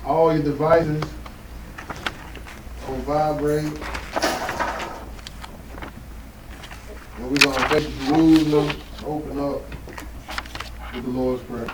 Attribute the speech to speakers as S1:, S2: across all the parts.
S1: All your devices will vibrate. And we're going to take Jerusalem, open up with the Lord's Prayer.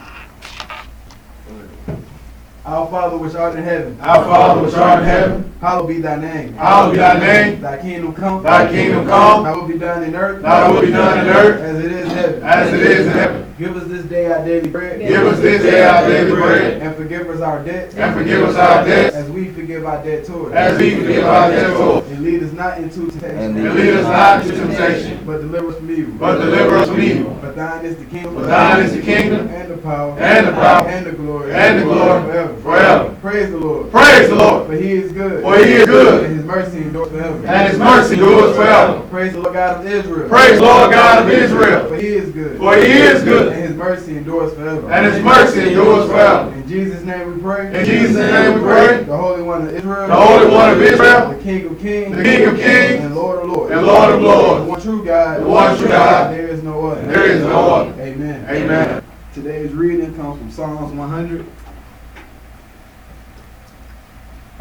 S2: Our Father which art in heaven,
S3: Our Father which art in heaven,
S2: hallowed be thy name.
S3: hallowed be thy name.
S2: Thy kingdom come.
S3: Thy kingdom come.
S2: Thy will be done in earth.
S3: Thy will be done in earth
S2: as it is in heaven.
S3: as it is in heaven.
S2: Give us this day our daily bread.
S3: Give us this day our daily bread.
S2: And forgive us our debts.
S3: And forgive us our debts
S2: as we forgive our debtors.
S3: as we forgive our debtors.
S2: And lead us not into temptation.
S3: And lead us not into temptation,
S2: But deliver us from evil.
S3: but deliver us from evil.
S2: For thine is the kingdom.
S3: For thine is the kingdom,
S2: And the power.
S3: and the power,
S2: And the glory.
S3: and the glory,
S2: Forever.
S3: forever.
S2: Praise the Lord.
S3: Praise the Lord,
S2: For he is good.
S3: for he is good,
S2: And his mercy endures forever.
S3: and his mercy endures forever.
S2: Praise the Lord God of Israel.
S3: Praise the Lord God of Israel,
S2: For he is good.
S3: for he is good,
S2: And his mercy endures forever.
S3: and his mercy endures forever.
S2: In Jesus' name we pray.
S3: In Jesus' name we pray.
S2: The Holy One of Israel.
S3: The Holy One of Israel,
S2: The King of Kings.
S3: the King of Kings,
S2: And Lord of Lords.
S3: and Lord of
S2: The
S3: Lords.
S2: one true God.
S3: The one true God.
S2: There is no other.
S3: There is no other.
S2: Amen.
S3: Amen.
S2: Today's reading comes from Psalms 100.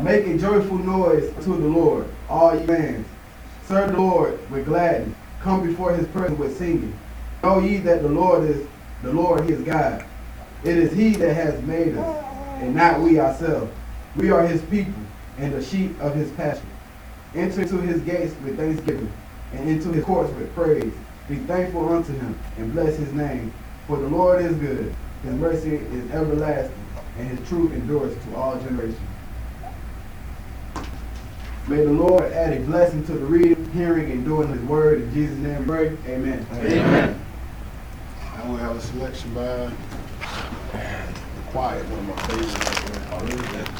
S2: Make a joyful noise to the Lord, all ye lands. Serve the Lord with gladness. Come before his presence with singing. Know ye that the Lord, he is God. It is he that has made us, and not we ourselves. We are his people, and the sheep of his pasture. Enter into his gates with thanksgiving, and into his courts with praise. Be thankful unto him, and bless his name. For the Lord is good, his mercy is everlasting, and his truth endures to all generations. May the Lord add a blessing to the reading, hearing, and doing his word. In Jesus' name we pray. Amen.
S3: Amen.
S1: I will have a selection by Quiet, one of my favorites.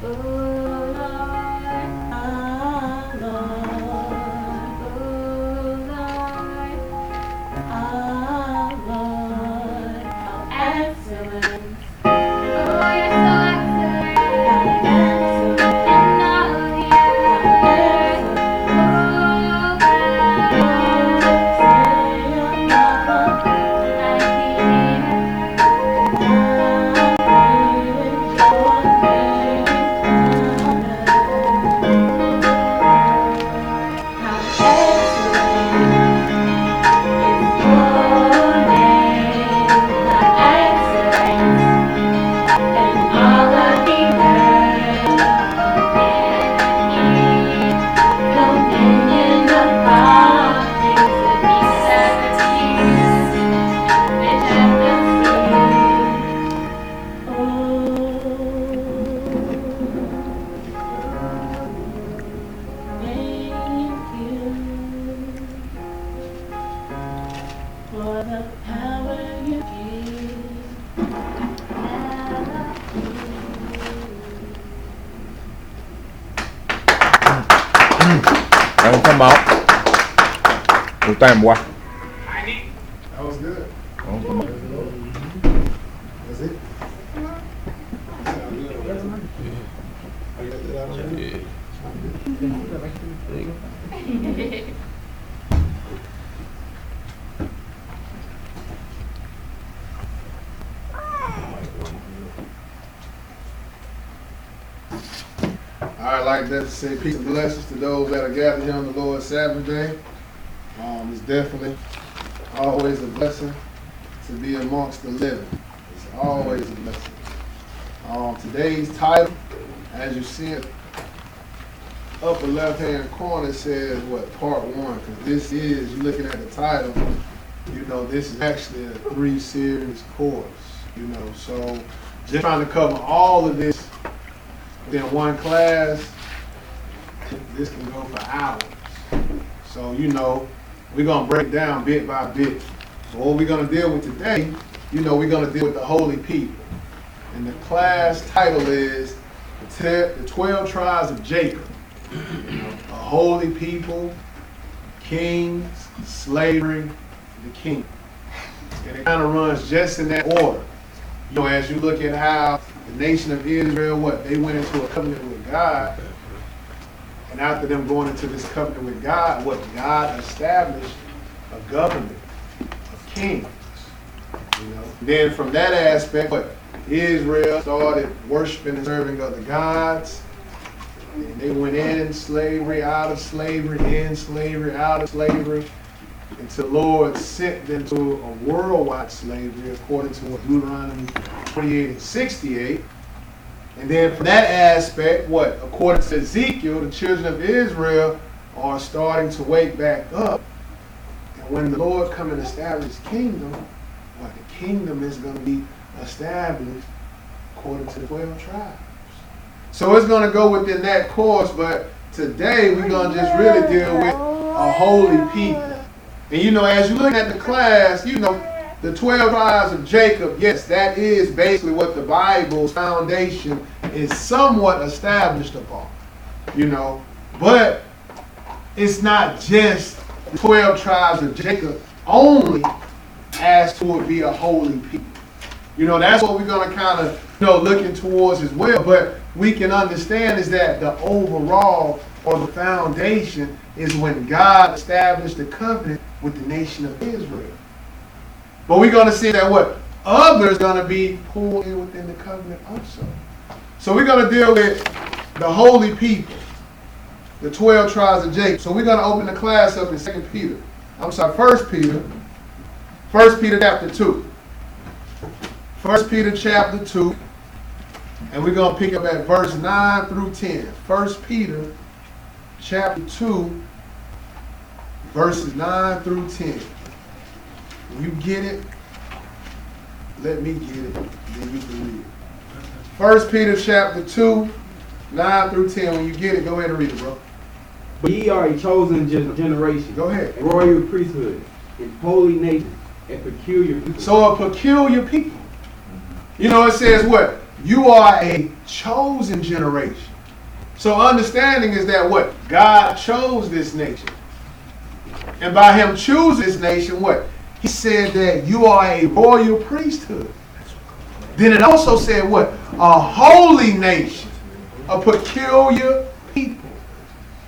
S3: Don't come out. No time, boy.
S1: That was good.
S3: Don't come out.
S1: That's it. I'd like that to say peace and blessings to those that are gathered here on the Lord's Sabbath day. It's definitely always a blessing to be amongst the living. It's always a blessing. Today's title, as you see it, upper left-hand corner says what, part 1, because this is, you're looking at the title, you know, this is actually a 3-series course, you know, so just trying to cover all of this in one class, this can go for hours. So, you know, we're going to break down bit by bit. So what we're going to deal with today, you know, we're going to deal with the holy people. And the class title is the 12 Tribes of Jacob. You know, a holy people, kings, slavery, the king. And it kind of runs just in that order. You know, as you look at how the nation of Israel, they went into a covenant with God. And after them going into this covenant with God, God established a government of kings. You know, then from that aspect, Israel started worshiping and serving other gods. And they went in slavery, out of slavery, in slavery, out of slavery, until the Lord sent them to a worldwide slavery, according to Deuteronomy 28:68. And then from that aspect, according to Ezekiel, the children of Israel are starting to wake back up. And when the Lord come and establish his kingdom, the kingdom is going to be established according to the 12 tribes. So it's going to go within that course, but today we're going to just really deal with a holy people. And you know, as you look at the class, you know, the 12 tribes of Jacob, yes, that is basically what the Bible's foundation is somewhat established upon, you know. But it's not just the 12 tribes of Jacob only as to it be a holy people. You know, that's what we're going to kind of, you know, looking towards as well. But we can understand is that the overall or the foundation is when God established the covenant with the nation of Israel. But we're going to see that others going to be pulled in within the covenant also. So we're going to deal with the holy people, the 12 tribes of Jacob. So we're going to open the class up in 1 Peter chapter 2. 1 Peter chapter 2. And we're going to pick up at verse 9 through 10. 1 Peter chapter 2, verses 9 through 10. When you get it, let me get it, then you can read it. 1 Peter chapter 2, 9 through 10. When you get it, go ahead and read it, bro.
S2: But ye are a chosen generation.
S1: Go ahead.
S2: A royal priesthood, a holy nation, a peculiar people.
S1: So a peculiar people. You know, it says what? You are a chosen generation. So understanding is that what? God chose this nation. And by him choosing this nation, what? He said that you are a royal priesthood. Then it also said what? A holy nation. A peculiar people.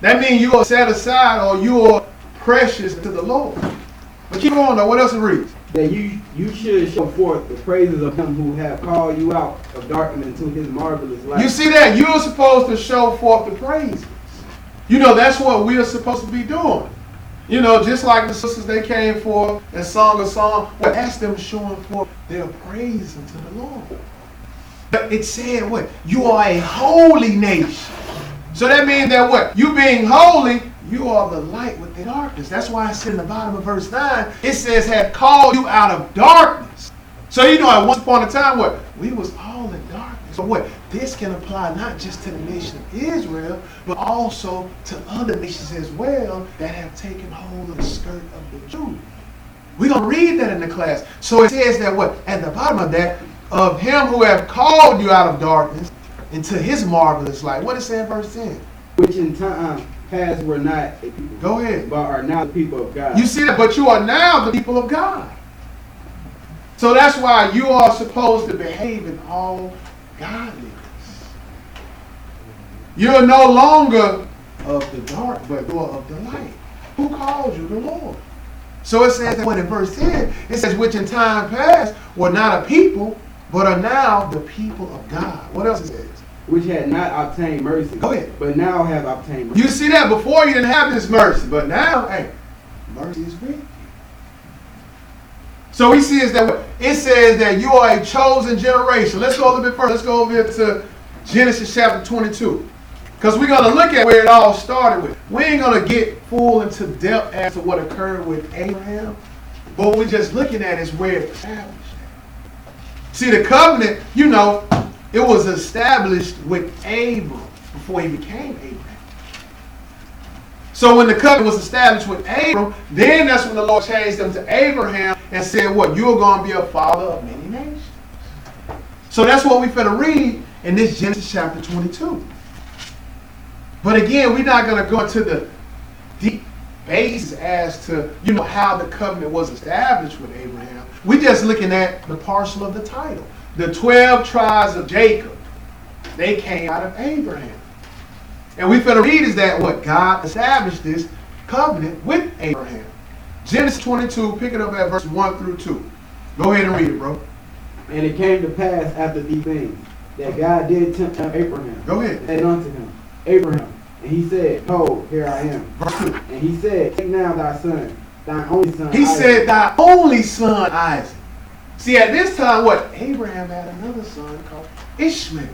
S1: That means you are set aside or you are precious to the Lord. But keep on though. What else it reads?
S2: That you should show forth the praises of him who have called you out of darkness into his marvelous light.
S1: You see that? You're supposed to show forth the praises. You know, that's what we are supposed to be doing. You know, just like the sisters, they came forth and sung a song. Well, that's them showing forth their praise unto the Lord. But it said what? You are a holy nation. So that means that what? You being holy, you are the light with the darkness. That's why I said in the bottom of verse 9, it says, have called you out of darkness. So you know, at one point in time, what? We was all in darkness. So what? This can apply not just to the nation of Israel, but also to other nations as well that have taken hold of the skirt of the Jews. We're going to read that in the class. So it says that what? At the bottom of that, of him who have called you out of darkness into his marvelous light. What does it say in verse 10?
S2: Which in time past were not a people.
S1: Go ahead.
S2: But are now the people of God.
S1: You see that? But you are now the people of God. So that's why you are supposed to behave in all godliness. You're no longer of the dark, but you are of the light. Who called you? The Lord. So it says that when in verse 10, it says, which in time past were not a people, but are now the people of God. What else it says?
S2: Which had not obtained mercy.
S1: Go ahead.
S2: But now have obtained mercy.
S1: You see that? Before you didn't have this mercy, but now, hey, mercy is with you. So we see is that what? It says that you are a chosen generation. Let's go a little bit further. Let's go over here to Genesis chapter 22. Because we're going to look at where it all started with. We ain't going to get full into depth as to what occurred with Abraham. But what we're just looking at is where it established. See, the covenant, you know, it was established with Abram before he became Abraham. So when the covenant was established with Abram, then that's when the Lord changed them to Abraham and said, what? You're going to be a father of many nations. So that's what we're going to read in this Genesis chapter 22. But again, we're not going to go into the deep basis as to, you know, how the covenant was established with Abraham. We're just looking at the parcel of the title. The 12 tribes of Jacob, they came out of Abraham. And we're going to read is that what? God established this covenant with Abraham. Genesis 22, pick it up at verse 1 through 2. Go ahead and read it, bro.
S2: And it came to pass after these things that God did tempt Abraham.
S1: Go ahead.
S2: And unto him, Abraham. And he said, Behold, here I am.
S1: Verse 2.
S2: And he said, Take now thy son, thine only son.
S1: He
S2: Isaac.
S1: said, thy only son Isaac. See, at this time, what? Abraham had another son called Ishmael.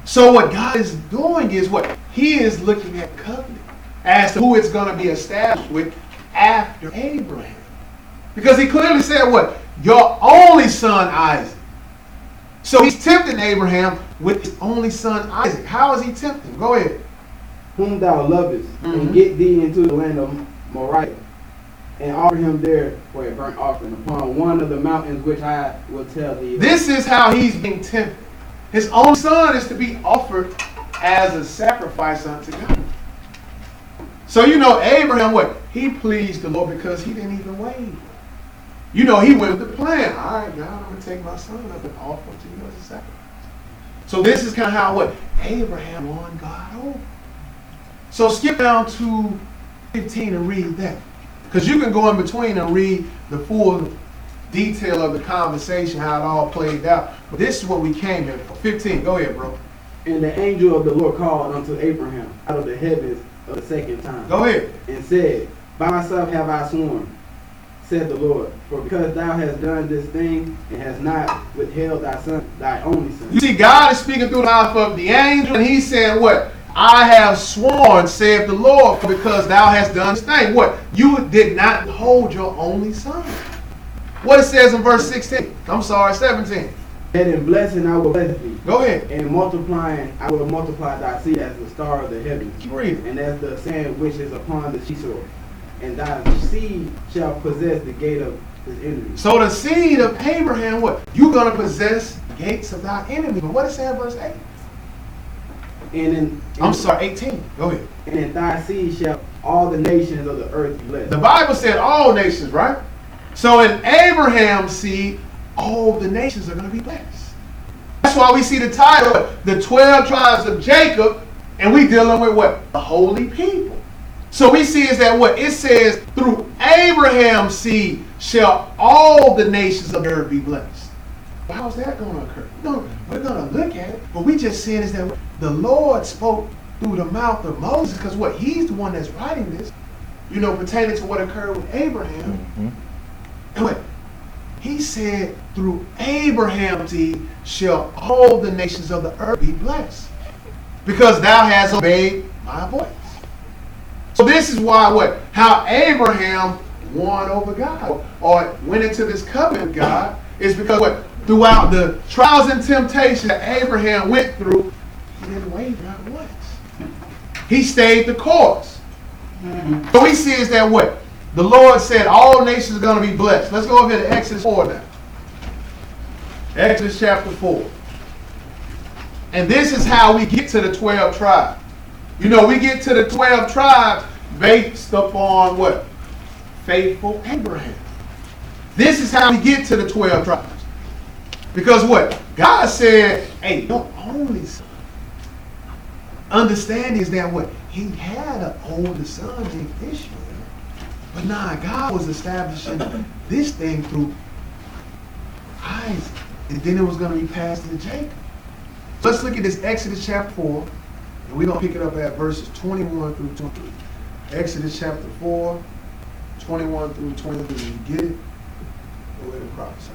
S1: So what God is doing is what? He is looking at covenant as to who it's going to be established with after Abraham. Because he clearly said what? Your only son Isaac. So he's tempting Abraham with his only son Isaac. How is he tempting? Go ahead.
S2: Whom thou lovest, and get thee into the land of Moriah, and offer him there for a burnt offering upon one of the mountains which I will tell thee.
S1: This is how he's being tempted. His own son is to be offered as a sacrifice unto God. So you know, Abraham, what? He pleased the Lord because he didn't even waver. You know, he went with the plan. All right, God, I'm going to take my son up and offer him to you as a sacrifice. So this is kind of how what? Abraham won God over. So skip down to 15 and read that. Because you can go in between and read the full detail of the conversation, how it all played out. But this is what we came here for. 15, go ahead, bro.
S2: And the angel of the Lord called unto Abraham out of the heavens of the second time.
S1: Go ahead.
S2: And said, By myself have I sworn, said the Lord, for because thou hast done this thing, and hast not withheld thy son, thy only son.
S1: You see, God is speaking through the mouth of the angel, and he's saying what? I have sworn, saith the Lord, because thou hast done this thing. What? You did not hold your only son. What it says in verse 16. I'm sorry, 17.
S2: And in blessing I will bless thee.
S1: Go ahead.
S2: And multiplying I will multiply thy seed as the star of the heavens.
S1: Keep reading.
S2: And as the sand which is upon the seashore. And thy seed shall possess the gate of his enemies.
S1: So the seed of Abraham, what? You're going to possess gates of thy enemy. But what it say in verse 8?
S2: And
S1: 18. Go ahead.
S2: And in thy seed shall all the nations of the earth be blessed.
S1: The Bible said all nations, right? So in Abraham's seed, all the nations are going to be blessed. That's why we see the title, the 12 tribes of Jacob, and we dealing with what? The holy people. So we see is that what? It says, through Abraham's seed shall all the nations of the earth be blessed. Well, how's that going to occur? No, we're going to look at it, but we just saying is that the Lord spoke through the mouth of Moses, because what? He's the one that's writing this, pertaining to what occurred with Abraham.
S3: Mm-hmm.
S1: And what? He said, through Abraham's seed shall all the nations of the earth be blessed, because thou hast obeyed my voice. So this is why what? How Abraham won over God, or went into this covenant with God, is because what? Throughout the trials and temptations that Abraham went through, he didn't waver not once. He stayed the course. So we see is that what? The Lord said all nations are going to be blessed. Let's go over to Exodus 4 now. Exodus chapter 4. And this is how we get to the 12 tribes. We get to the 12 tribes based upon what? Faithful Abraham. This is how we get to the 12 tribes. Because what? God said, hey, your only son. Understanding is that what? He had an older son named Ishmael. But nah, God was establishing this thing through Isaac. And then it was going to be passed to Jacob. Let's look at this Exodus chapter 4. And we're going to pick it up at verses 21 through 23. Exodus chapter 4, 21 through 23. Did you get it? Go ahead and prophesy.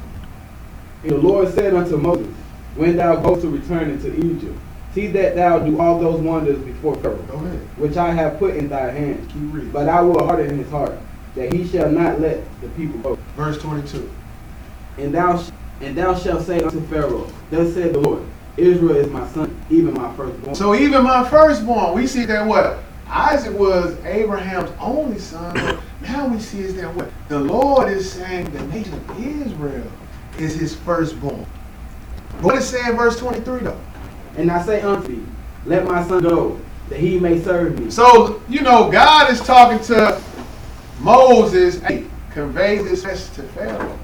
S2: And the Lord said unto Moses, when thou goest to return into Egypt, see that thou do all those wonders before Pharaoh,
S1: Go ahead.
S2: which I have put in thy hand.
S1: Keep reading.
S2: But I will harden his heart, that he shall not let the people go.
S1: Verse 22.
S2: And thou shalt say unto Pharaoh, thus said the Lord, Israel is my son, even my firstborn.
S1: So even my firstborn, we see that what? Isaac was Abraham's only son. But now we see is that what? The Lord is saying the nation of Israel is his firstborn. What does it say in verse 23 though?
S2: And I say unto thee, let my son go, that he may serve me.
S1: So, God is talking to Moses, hey, convey this message to Pharaoh.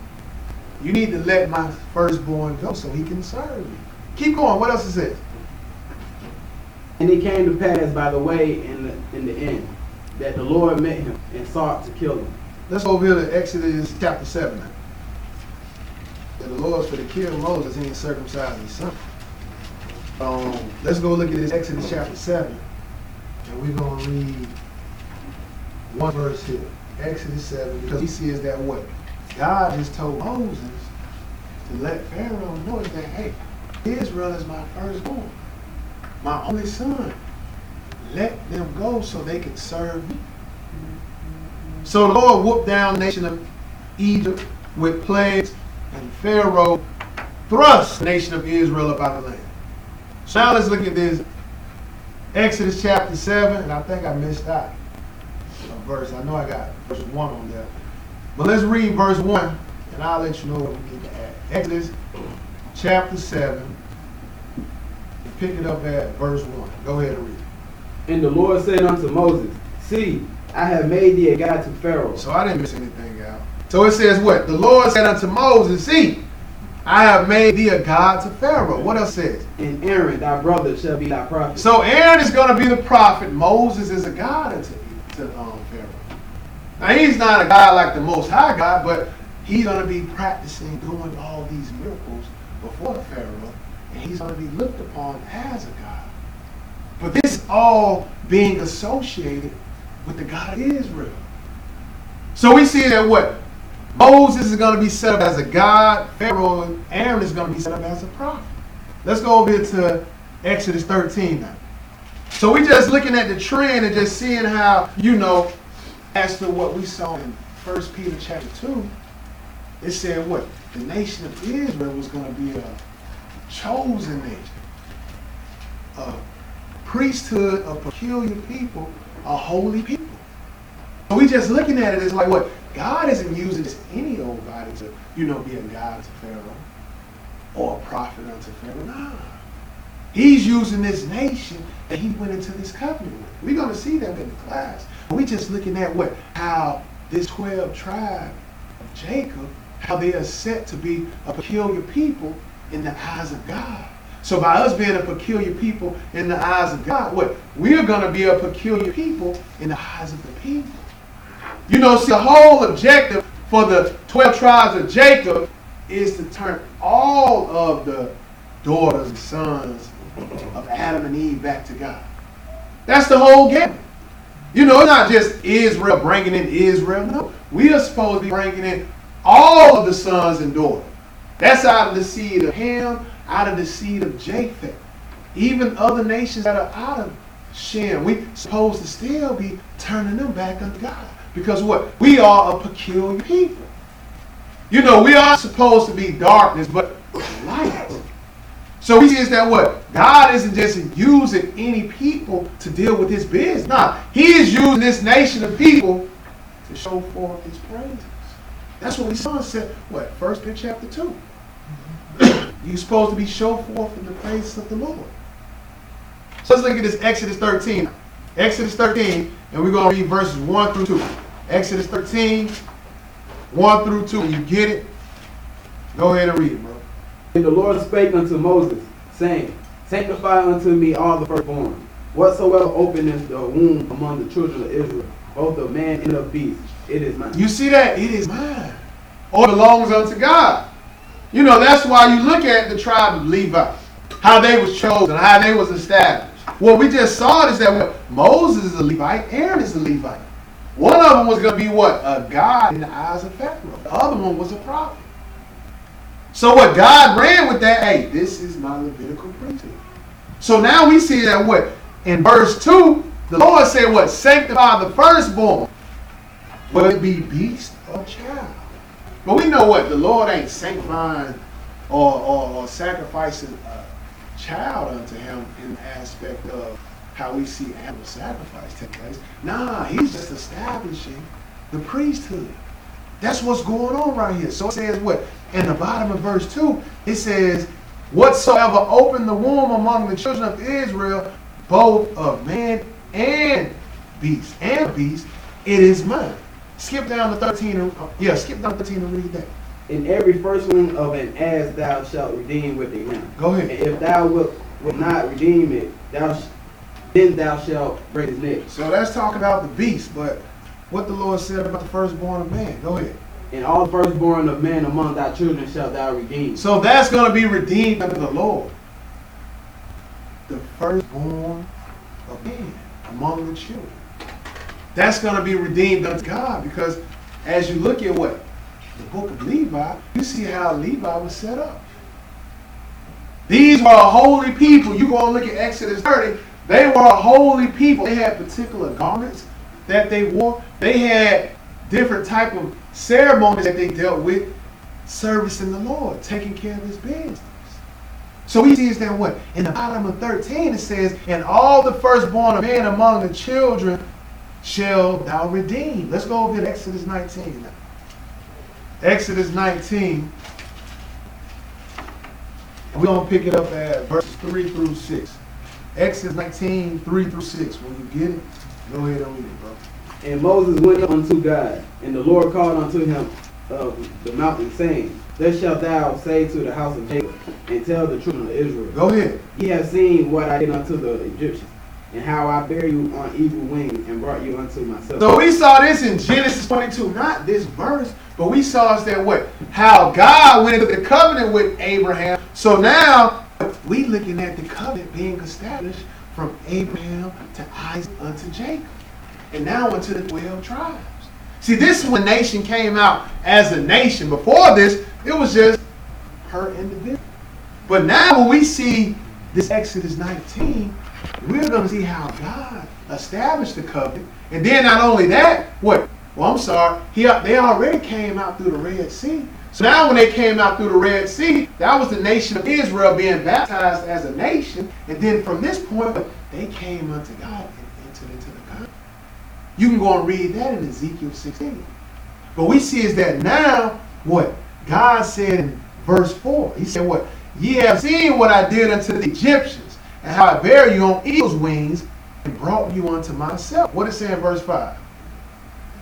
S1: You need to let my firstborn go so he can serve me. Keep going. What else is it?
S2: And it came to pass by the way in the end, that the Lord met him and sought to kill him.
S1: Let's go over here to Exodus chapter 7 now. That the Lord's for to kill Moses, he ain't circumcised his son. Let's go look at this Exodus chapter 7. And we're going to read one verse here. Exodus 7. Because he sees that what? God has told Moses to let Pharaoh know that, hey, Israel is my firstborn, my only son. Let them go so they can serve me. So the Lord whooped down the nation of Egypt with plagues, and Pharaoh thrust the nation of Israel up out of the land. So now let's look at this Exodus chapter 7, and I think I missed out a verse. I know I got verse 1 on there. But let's read verse 1, and I'll let you know what we need to add. Exodus chapter 7, pick it up at verse 1. Go ahead and read it.
S2: And the Lord said unto Moses, see, I have made thee a God to Pharaoh.
S1: So I didn't miss anything out. So it says what? The Lord said unto Moses, see, I have made thee a God to Pharaoh. What else says?
S2: And Aaron, thy brother, shall be thy prophet.
S1: So Aaron is going to be the prophet. Moses is a God to Pharaoh. Now he's not a God like the Most High God, but he's going to be practicing doing all these miracles before Pharaoh, and he's going to be looked upon as a God. But this is all being associated with the God of Israel. So we see that what? Moses is going to be set up as a God. Pharaoh and Aaron is going to be set up as a prophet. Let's go over here to Exodus 13 now. So we're just looking at the trend and just seeing how, as to what we saw in 1 Peter chapter 2, it said what? The nation of Israel was going to be a chosen nation. A priesthood, a peculiar people, a holy people. So we just looking at it as like what? God isn't using just any old body to, be a God to Pharaoh. or a prophet unto Pharaoh. Nah. He's using this nation that he went into this covenant with. We're going to see that in the class. We're just looking at how this 12 tribe of Jacob, how they are set to be a peculiar people in the eyes of God. So by us being a peculiar people in the eyes of God, we're going to be a peculiar people in the eyes of the people. See, the whole objective for the 12 tribes of Jacob is to turn all of the daughters and sons of Adam and Eve back to God. That's the whole game. It's not just Israel bringing in Israel. No, we are supposed to be bringing in all of the sons and daughters. That's out of the seed of Ham, out of the seed of Japheth. Even other nations that are out of Shem, we supposed to still be turning them back unto God. Because we are a peculiar people. We are supposed to be darkness, but light. So we see is that God isn't just using any people to deal with his business. Nah, he is using this nation of people to show forth his praises. That's what we saw in 1 Peter chapter 2. You're supposed to be show forth in the praises of the Lord. So let's look at this Exodus 13. Exodus 13, and we're going to read verses 1 through 2. Exodus 13, 1 through 2. When you get it, go ahead and read it, bro.
S2: And the Lord spake unto Moses, saying, Sanctify unto me all the firstborn, whatsoever openeth the womb among the children of Israel, both of man and of beast, it is mine.
S1: You see that? It is mine. Or belongs unto God. That's why you look at the tribe of Levi, how they was chosen, how they was established. What we just saw is that Moses is a Levite, Aaron is a Levite. One of them was going to be a god in the eyes of Pharaoh. The other one was a prophet. So God ran with that, hey, this is my Levitical priesthood. So now we see that in verse 2, the Lord said sanctify the firstborn, whether it be beast or child. But we know the Lord ain't sanctifying or sacrificing a child unto him in the aspect of how we see animal sacrifice take place. Nah, he's just establishing the priesthood. That's what's going on right here. So it says in the bottom of verse 2, it says, whatsoever opened the womb among the children of Israel, both of man and beast, it is mine. Skip down to 13. Skip down to 13 and read that.
S2: In every firstling of an ass thou shalt redeem with a lamb.
S1: Go ahead.
S2: And if thou wilt not redeem it, then thou shalt break his neck.
S1: So that's talking about the beast, but what the Lord said about the firstborn of man. Go ahead.
S2: And all firstborn of man among thy children shalt thou redeem.
S1: So that's going to be redeemed unto the Lord. The firstborn of man among the children. That's going to be redeemed unto God, because as you look at the book of Levi, you see how Levi was set up. These were a holy people. You go and look at Exodus 30. They were a holy people. They had particular garments that they wore. They had different type of ceremonies that they dealt with, servicing the Lord, taking care of his business. So we see is that in the bottom of 13 it says, and all the firstborn of man among the children shall thou redeem. Let's go over to Exodus 19 now. Exodus 19. We're going to pick it up at verses 3 through 6. Exodus 19, 3 through 6. When you get it, go ahead and read it, bro.
S2: And Moses went up unto God, and the Lord called unto him of the mountain, saying, Thus shalt thou say to the house of Jacob, and tell the children of Israel,
S1: Go ahead.
S2: Ye have seen what I did unto the Egyptians, and how I bare you on eagle wings, and brought you unto myself.
S1: So we saw this in Genesis 22, not this verse, but we saw is that how God went into the covenant with Abraham. So now we looking at the covenant being established from Abraham to Isaac unto Jacob, and now unto the 12 tribes. See, this is when the nation came out as a nation. Before this, it was just per individual. But now when we see this Exodus 19, we're going to see how God established the covenant. And then not only that, they already came out through the Red Sea. So now when they came out through the Red Sea, that was the nation of Israel being baptized as a nation. And then from this point, they came unto God and entered into the covenant. You can go and read that in Ezekiel 16. But we see is that now, God said in verse 4, he said Ye have seen what I did unto the Egyptians, and how I bare you on eagle's wings, and brought you unto myself. What it say in verse 5?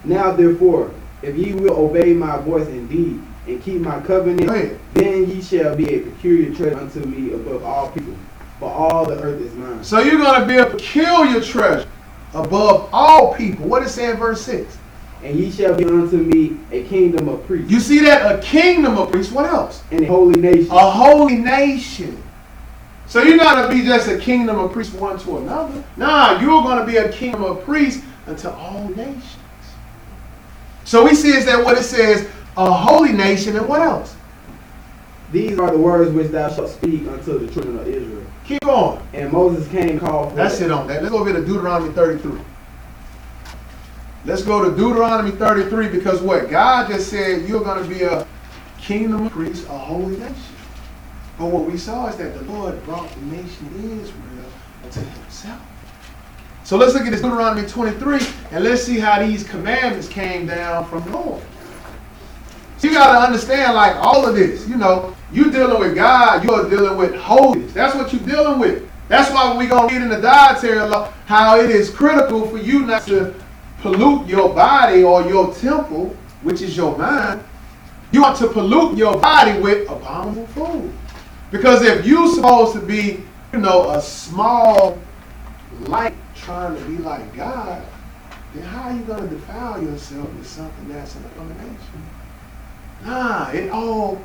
S2: Now therefore, if ye will obey my voice indeed, and keep my covenant,
S1: Go ahead.
S2: then ye shall be a peculiar treasure unto me above all people, for all the earth is mine.
S1: So you're going to be a peculiar treasure above all people. What it say in verse 6?
S2: And ye shall be unto me a kingdom of priests,
S1: You see that? A kingdom of priests. What else?
S2: and a holy nation.
S1: A holy nation. So you're not going to be just a kingdom of priests one to another. Nah, you're going to be a kingdom of priests unto all nations. So we see is that what it says, a holy nation, and what else?
S2: These are the words which thou shalt speak unto the children of Israel.
S1: Keep on.
S2: And Moses came called for
S1: That's it on that. Let's go over to Deuteronomy 33. Let's go to Deuteronomy 33 because what? God just said you're going to be a kingdom of priests, a holy nation. But what we saw is that the Lord brought the nation of Israel unto himself. So let's look at this Deuteronomy 23 and let's see how these commandments came down from the Lord. So you got to understand, like all of this, you know, you dealing with God, you're dealing with holiness. That's what you're dealing with. That's why we're going to read in the dietary law how it is critical for you not to pollute your body or your temple, which is your mind. You want to pollute your body with abominable food. Because if you're supposed to be, you know, a small light trying to be like God, then how are you going to defile yourself with something that's an abomination? Nah, it all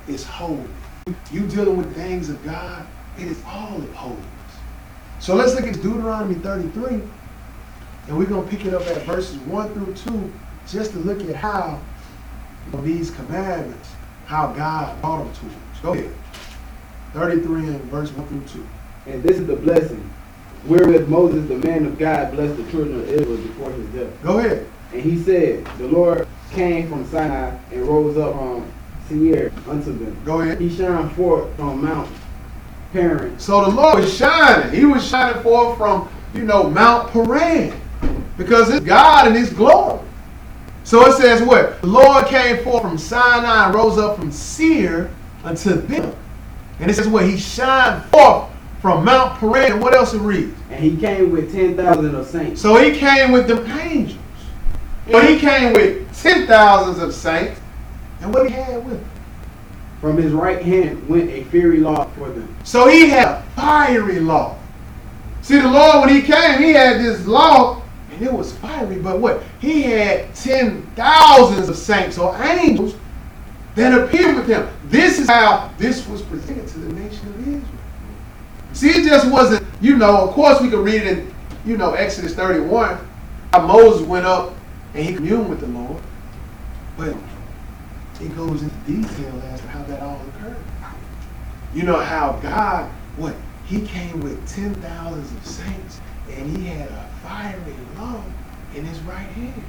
S1: is holy. You dealing with things of God, it is all of holiness. So let's look at Deuteronomy 33, and we're going to pick it up at verses 1 through 2, just to look at how these commandments, how God brought them to us. Go ahead. 33 and verse 1 through 2.
S2: And this is the blessing wherewith Moses, the man of God, blessed the children of Israel before his death.
S1: Go ahead.
S2: And he said, the Lord came from Sinai and rose up from Seir unto them.
S1: Go ahead.
S2: He shined forth from Mount Paran.
S1: So the Lord was shining. He was shining forth from, you know, Mount Paran. Because it's God and his glory. So it says what? The Lord came forth from Sinai and rose up from Seir unto them. And it says what? He shined forth from Mount Paran. What else it reads?
S2: And he came with 10,000 of saints.
S1: So he came with the angels. But he came with 10,000s of saints. And what he had with him?
S2: From his right hand went a fiery law for them.
S1: So he had a fiery law. See, the Lord, when he came, he had this law, and it was fiery. But what? He had 10,000s of saints or angels that appeared with him. This is how this was presented to the nation of Israel. See, it just wasn't, you know, of course we could read it in, you know, Exodus 31, how Moses went up and he communed with the Lord. But it goes into detail as to how that all occurred. You know how God, what? He came with 10,000s of saints and he had a fiery law in his right hand.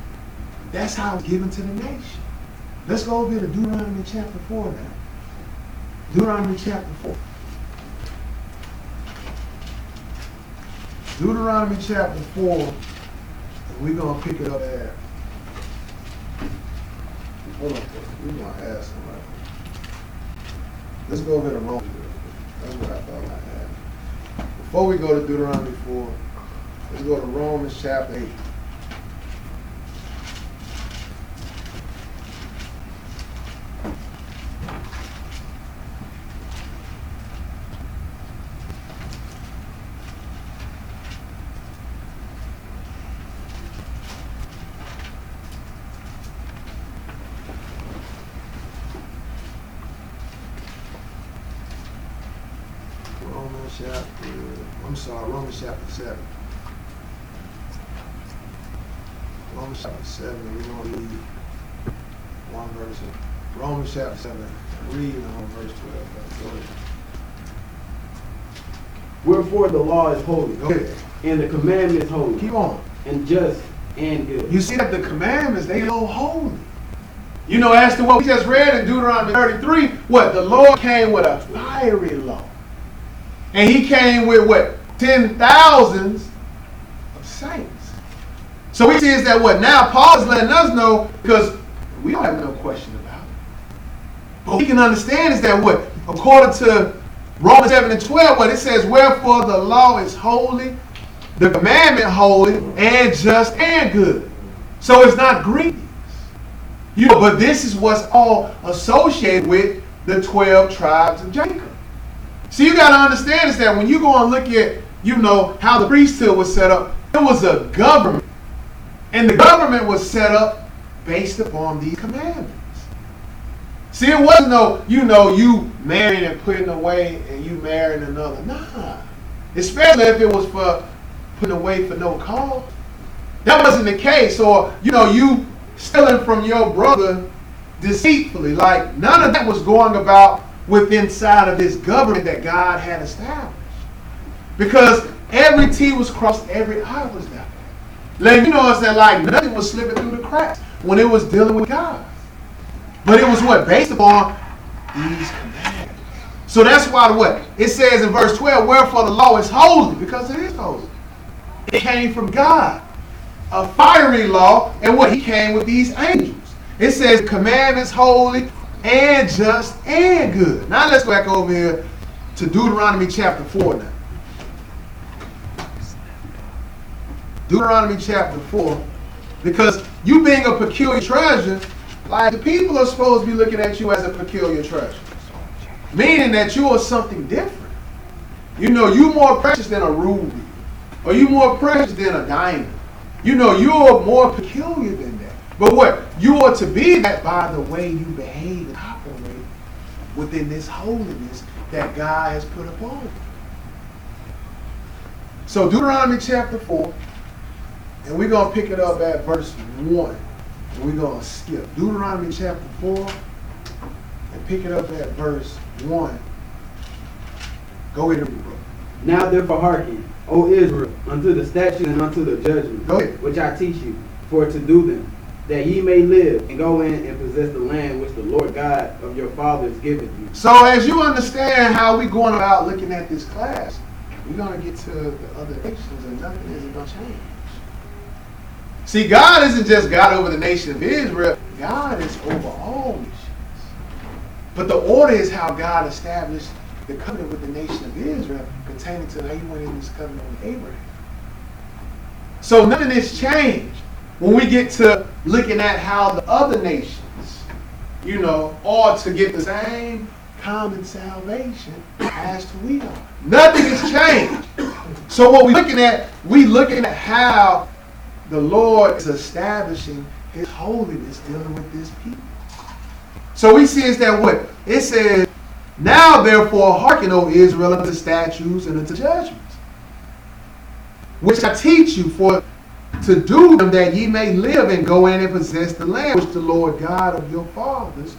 S1: That's how it was given to the nation. Let's go over to Deuteronomy chapter 4 now. Deuteronomy chapter 4. Deuteronomy chapter 4, and we're going to pick it up at, hold on, we're going to ask somebody. Let's go over to Romans. That's what I thought I had. Before we go to Deuteronomy 4, let's go to Romans chapter 8. Romans chapter 7. Romans chapter 7, we're going to read one verse. Romans chapter 7, read on verse 12. Go ahead.
S2: Wherefore the law is holy,
S1: Go ahead.
S2: and the commandment is holy,
S1: Keep on.
S2: and just and good.
S1: You see that the commandments, they are holy. You know, as to what we just read in Deuteronomy 33, what? The Lord came with a fiery law. And he came with what? 10,000s of saints. So we see is that what? Now Paul is letting us know, because we don't have no question about it. But we can understand is that what? According to Romans 7:12, what it says, wherefore the law is holy, the commandment holy, and just and good. So it's not grievous. But this is what's all associated with the 12 tribes of Jacob. So you got to understand is that when you go and look at, how the priesthood was set up, it was a government. And the government was set up based upon these commandments. See, it wasn't you marrying and putting away and you marrying another. Nah. Especially if it was for putting away for no cause. That wasn't the case. Or, you stealing from your brother deceitfully. Like, none of that was going about within inside of this government that God had established. Because every T was crossed, every I was dotted. Letting you know it's that like nothing was slipping through the cracks when it was dealing with God. But it was based upon these commandments. So that's why it says in verse 12, wherefore the law is holy, because it is holy. It came from God. A fiery law, and he came with these angels. It says commandments holy and just and good. Now let's go back over here to Deuteronomy chapter 4 now. Deuteronomy chapter 4. Because you being a peculiar treasure, like the people are supposed to be looking at you as a peculiar treasure. Meaning that you are something different. You more precious than a ruby. Or you more precious than a diamond. You are more peculiar than that. But you are to be that by the way you behave and operate within this holiness that God has put upon you. So Deuteronomy chapter 4, and we're going to pick it up at verse 1. And we're going to skip Deuteronomy chapter 4 and pick it up at verse 1. Go ahead and read, bro.
S2: Now therefore hearken, O Israel, unto the statutes and unto the judgments, which I teach you, for to do them, that ye may live and go in and possess the land which the Lord God of your fathers giveth you.
S1: So as you understand how we're going about looking at this class, we're going to get to the other nations and nothing isn't going to change. See, God isn't just God over the nation of Israel. God is over all nations. But the order is how God established the covenant with the nation of Israel pertaining to how he went in this covenant with Abraham. So nothing has changed when we get to looking at how the other nations, are to get the same common salvation as to we are. Nothing has changed. So what we're looking at how the Lord is establishing his holiness dealing with this people. So we see is that it says, now therefore hearken, O Israel, unto the statutes and unto judgments, which I teach you for to do them, that ye may live and go in and possess the land which the Lord God of your fathers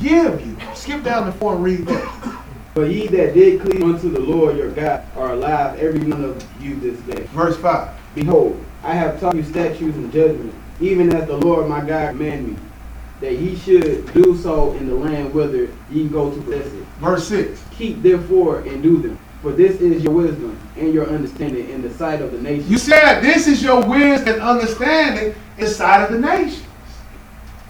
S1: give you. Skip down to 4 and read that.
S2: But ye that did cleave unto the Lord your God are alive, every one of you this day.
S1: Verse 5.
S2: Behold, I have taught you statutes and judgments, even as the Lord my God commanded me, that ye should do so in the land whither ye go to possess it.
S1: Verse 6.
S2: Keep therefore and do them, for this is your wisdom and your understanding in the sight of the nations.
S1: You said this is your wisdom and understanding in the sight of the nations.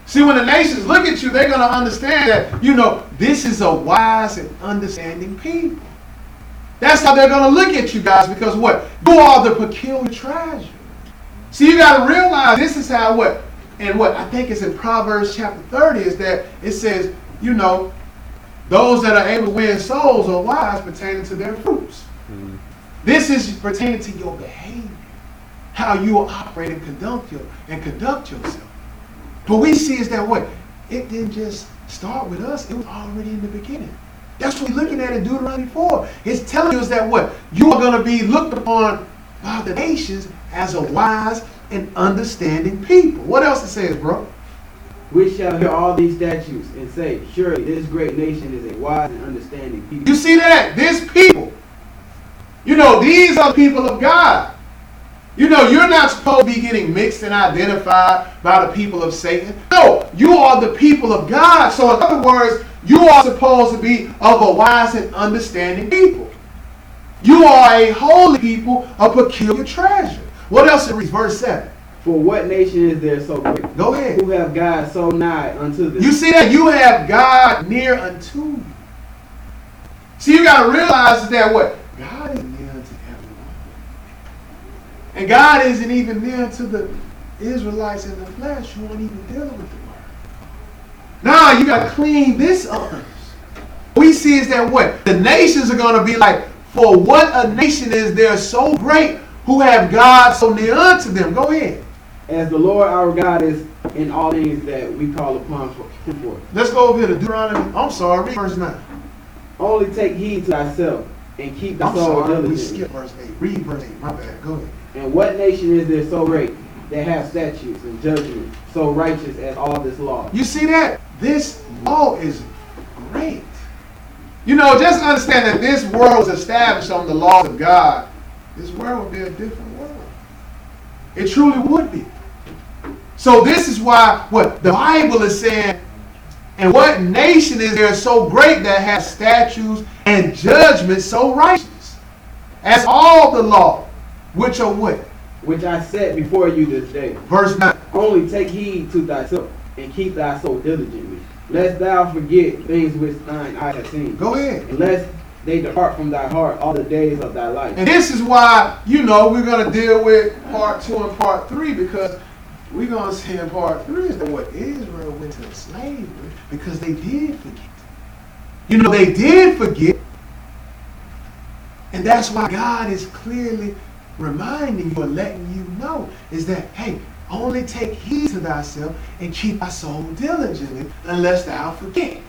S1: See, when the nations look at you, they're going to understand that, this is a wise and understanding people. That's how they're going to look at you guys, because you are the peculiar treasure. See, you got to realize this is how and what I think is in Proverbs chapter 30 is that it says, those that are able to win souls are wise pertaining to their fruits. Mm-hmm. This is pertaining to your behavior, how you will operate and conduct yourself. But we see is that it didn't just start with us, it was already in the beginning. That's what we're looking at in Deuteronomy 4. It's telling us that you are going to be looked upon by the nations as a wise and understanding people. What else it says, bro?
S2: We shall hear all these statutes and say, surely this great nation is a wise and understanding people.
S1: You see that? This people. These are people of God. You're not supposed to be getting mixed and identified by the people of Satan. No, you are the people of God. So in other words, you are supposed to be of a wise and understanding people. You are a holy people, a peculiar treasure. What else in verse 7?
S2: For what nation is there so great?
S1: Go ahead.
S2: Who have God so nigh unto them?
S1: You see that? You have God near unto you. See, you got to realize is that what? God is near to everyone. And God isn't even near to the Israelites in the flesh who aren't even dealing with the word. Now you got to clean this up. We see is that what? The nations are going to be like, for what a nation is there so great who have God so near unto them. Go ahead.
S2: As the Lord our God is in all things that we call upon him for.
S1: Let's go over here to Deuteronomy. I'm sorry, read verse 9.
S2: Only take heed to thyself and keep the
S1: I'm
S2: soul
S1: sorry, we
S2: diligently.
S1: skipped verse 8. Read verse 8. My bad. Go ahead.
S2: And what nation is there so great that have statutes and judgments so righteous as all this law?
S1: You see that? This law is great. You know, just understand that this world was established on the laws of God. This world would be a different world. It truly would be. So this is why what the Bible is saying, and what nation is there so great that has statutes and judgments so righteous as all the law, which are what?
S2: Which I set before you this day.
S1: Verse 9.
S2: Only take heed to thyself and keep thy soul diligently, lest thou forget things which thine eye have seen.
S1: Go ahead.
S2: And lest they depart from thy heart all the days of thy life.
S1: And this is why, you know, we're going to deal with part 2 and part 3, because we're going to see in part 3 is that what Israel went to slavery because they did forget. You know, they did forget. And that's why God is clearly reminding you or letting you know is that, hey, only take heed to thyself and keep thy soul diligently unless thou forget.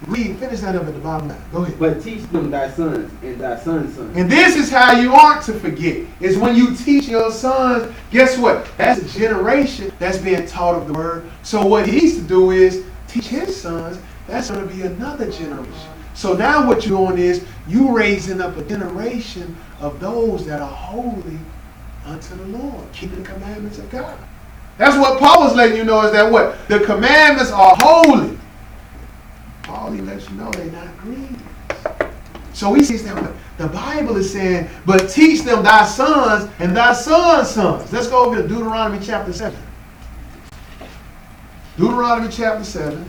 S1: Read, finish that up at the bottom line. Go ahead.
S2: But teach them thy sons and thy sons' sons.
S1: And this is how you aren't to forget. Is when you teach your sons, guess what? That's a generation that's being taught of the word. So what he needs to do is teach his sons. That's going to be another generation. So now what you're doing is you raising up a generation of those that are holy unto the Lord, keeping the commandments of God. That's what Paul was letting you know is that what? The commandments are holy. Paul, he lets you know they're not grievous. So we see that what the Bible is saying, but teach them thy sons and thy sons' sons. Let's go over to Deuteronomy chapter 7. Deuteronomy chapter 7.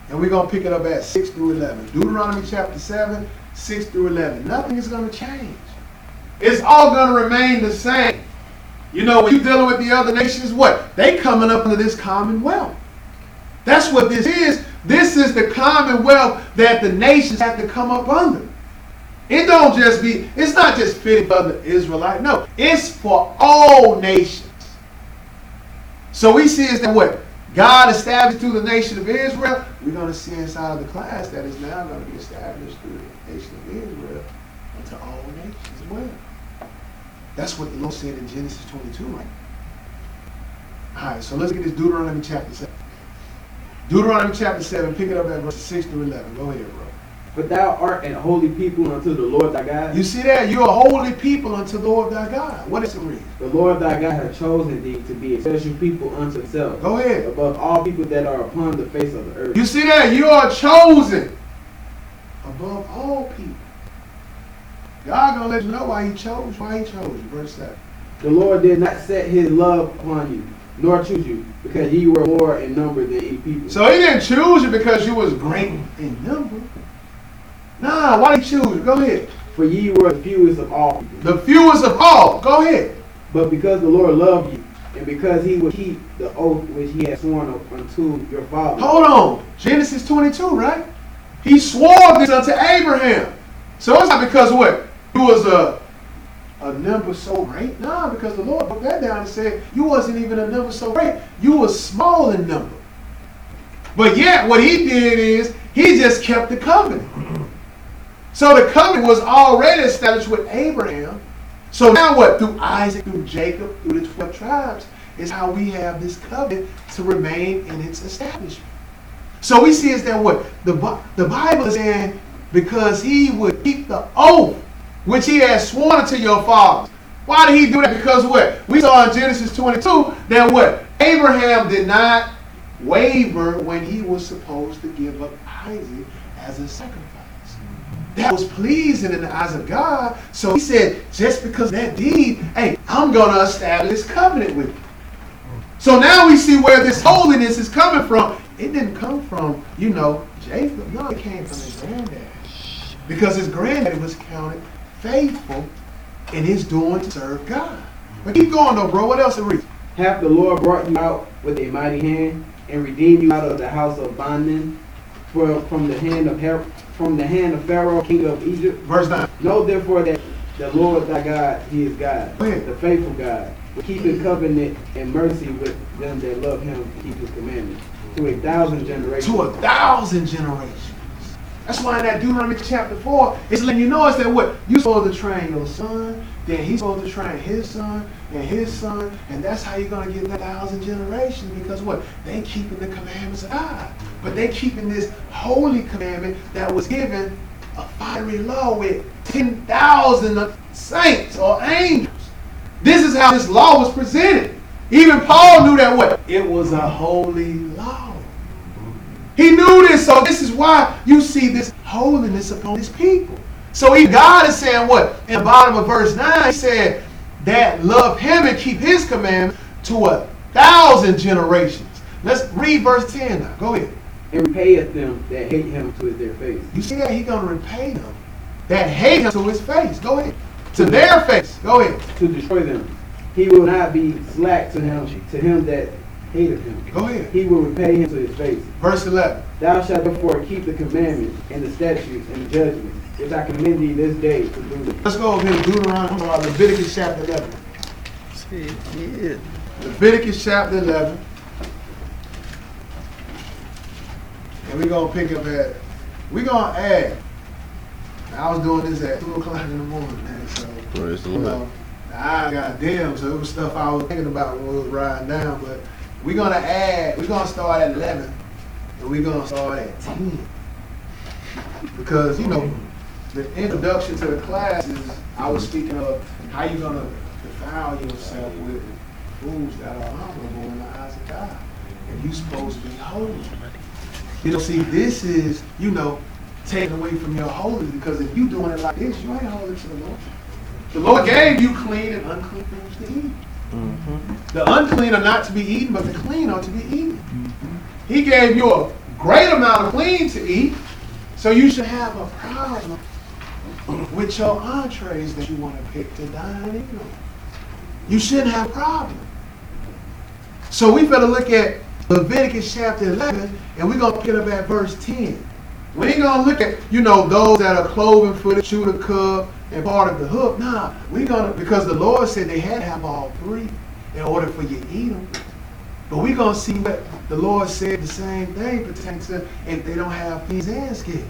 S1: And we're going to pick it up at 6 through 11. Deuteronomy chapter 7, 6 through 11. Nothing is going to change. It's all going to remain the same. You know, when you're dealing with the other nations, what? They coming up under this commonwealth. That's what this is. This is the commonwealth that the nations have to come up under. It don't just be, it's not just fitting for the Israelite. No, it's for all nations. So we see is that what? God established through the nation of Israel. We're going to see inside of the class that is now going to be established through the nation of Israel unto all nations as well. That's what the Lord said in Genesis 22, right? All right, so let's get this Deuteronomy chapter 7. Deuteronomy chapter 7, pick it up at verses 6 through 11. Go ahead, bro.
S2: But thou art a holy people unto the Lord thy God.
S1: You see that? You're a holy people unto the Lord thy God. What does it read?
S2: The Lord thy God hath chosen thee to be a special people unto himself.
S1: Go ahead.
S2: Above all people that are upon the face of the earth.
S1: You see that? You are chosen above all people. God gonna let you know why he chose you. Verse 7.
S2: The Lord did not set his love upon you, nor choose you, because ye were more in number than any people.
S1: So he didn't choose you because you was great in number. Nah, why did he choose you? Go ahead.
S2: For ye were the fewest of all people.
S1: The fewest of all. Go ahead.
S2: But because the Lord loved you, and because he would keep the oath which he had sworn unto your father.
S1: Hold on. Genesis 22, right? He swore this unto Abraham. So it's not because what? You was a number so great? Nah, because the Lord broke that down and said you wasn't even a number so great. You was small in number. But yet what he did is he just kept the covenant. So the covenant was already established with Abraham. So now what? Through Isaac, through Jacob, through the 12 tribes is how we have this covenant to remain in its establishment. So we see is that what? The Bible is saying because he would keep the oath which he had sworn to your fathers. Why did he do that? Because what? We saw in Genesis 22 that what? Abraham did not waver when he was supposed to give up Isaac as a sacrifice. That was pleasing in the eyes of God. So he said, just because of that deed, hey, I'm going to establish covenant with you. So now we see where this holiness is coming from. it didn't come from, Jacob. No, it came from his granddad. Because his granddaddy was counted faithful in his doing to serve God. But keep going though, bro. What else it reads?
S2: Hath the Lord brought you out with a mighty hand, and redeemed you out of the house of bondmen, from the hand of Pharaoh, king of Egypt?
S1: Verse 9.
S2: Know therefore that the Lord thy God, he is God,
S1: Go ahead.
S2: the faithful God, keeping covenant and mercy with them that love him and keep his commandments, to 1,000 generations.
S1: To 1,000 generations. That's why in that Deuteronomy chapter 4, it's letting you know, it's that what? You're supposed to train your son, then he's supposed to train his son, and that's how you're going to get that 1,000 generations, because what? They keeping the commandments of God. But they keeping this holy commandment that was given a fiery law with 10,000 of saints or angels. This is how this law was presented. Even Paul knew that what? It was a holy law. He knew this, so this is why you see this holiness upon his people. So God is saying what? In the bottom of verse 9, he said that love him and keep his commandments to 1,000 generations. Let's read verse 10 now. Go ahead.
S2: And repayeth them that hate him to their face.
S1: You see that? He's going to repay them that hate him to his face. Go ahead. To their face. Go ahead.
S2: To destroy them. He will not be slack to him that hated him.
S1: Go ahead.
S2: He will repay him to his face.
S1: Verse 11.
S2: Thou shalt therefore keep the commandments and the statutes and the judgments, which I commend thee this day to do them.
S1: Let's go over here to Deuteronomy, Leviticus chapter 11. Leviticus chapter 11. And we're going to pick up at, we're going to add. I was doing this at 2 o'clock in the morning, man. So,
S3: Praise the Lord.
S1: I got damn, so it was stuff I was thinking about when we was riding down. But we're going to add, we're going to start at 11. And we're going to start at 10. Because, the introduction to the class is, I was speaking of how you're going to defile yourself with foods that are honorable in the eyes of God. And you're supposed to be holy. See, this is, taken away from your holiness, because if you doing it like this, you ain't holy to the Lord. The Lord gave you clean and unclean foods to eat. Mm-hmm. The unclean are not to be eaten, but the clean are to be eaten. Mm-hmm. He gave you a great amount of clean to eat, so you should have a problem with your entrees that you want to pick to dine and eat on. You shouldn't have a problem. So we better look at Leviticus chapter 11, and we're going to pick it up at verse 10. We ain't going to look at, those that are cloven footed, shoe the cub, and part of the hook. Nah, we're going to, because the Lord said they had to have all three in order for you to eat them. But we're going to see what the Lord said the same thing pertains to if they don't have fins and scales.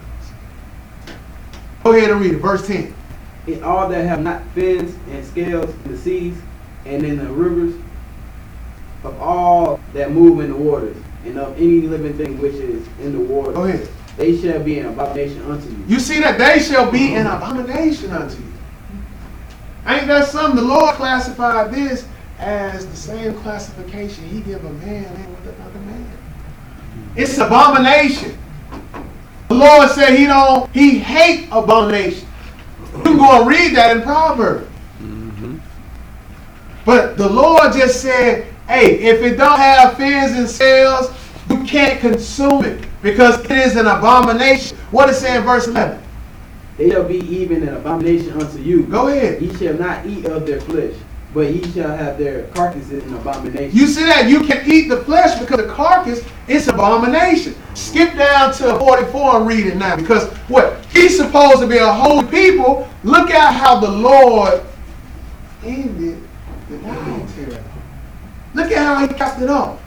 S1: Go ahead and read it, verse 10.
S2: In all that have not fins and scales in the seas and in the rivers, of all that move in the waters, and of any living thing which is in the water.
S1: Go ahead.
S2: They shall be an abomination unto you.
S1: You see that? They shall be an abomination unto you. Ain't that something? The Lord classified this as the same classification he give a man with another man. It's abomination. The Lord said he hate abomination. You can go and read that in Proverbs. Mm-hmm. But the Lord just said, hey, if it don't have fins and scales, you can't consume it, because it is an abomination. What does it say in verse 11?
S2: They shall be even an abomination unto you.
S1: Go ahead.
S2: Ye shall not eat of their flesh, but ye shall have their carcasses in abomination.
S1: You see that? You can eat the flesh because the carcass is abomination. Skip down to 44 and read it now, because what? He's supposed to be a holy people. Look at how the Lord ended the dietary. Look at how he capped it off.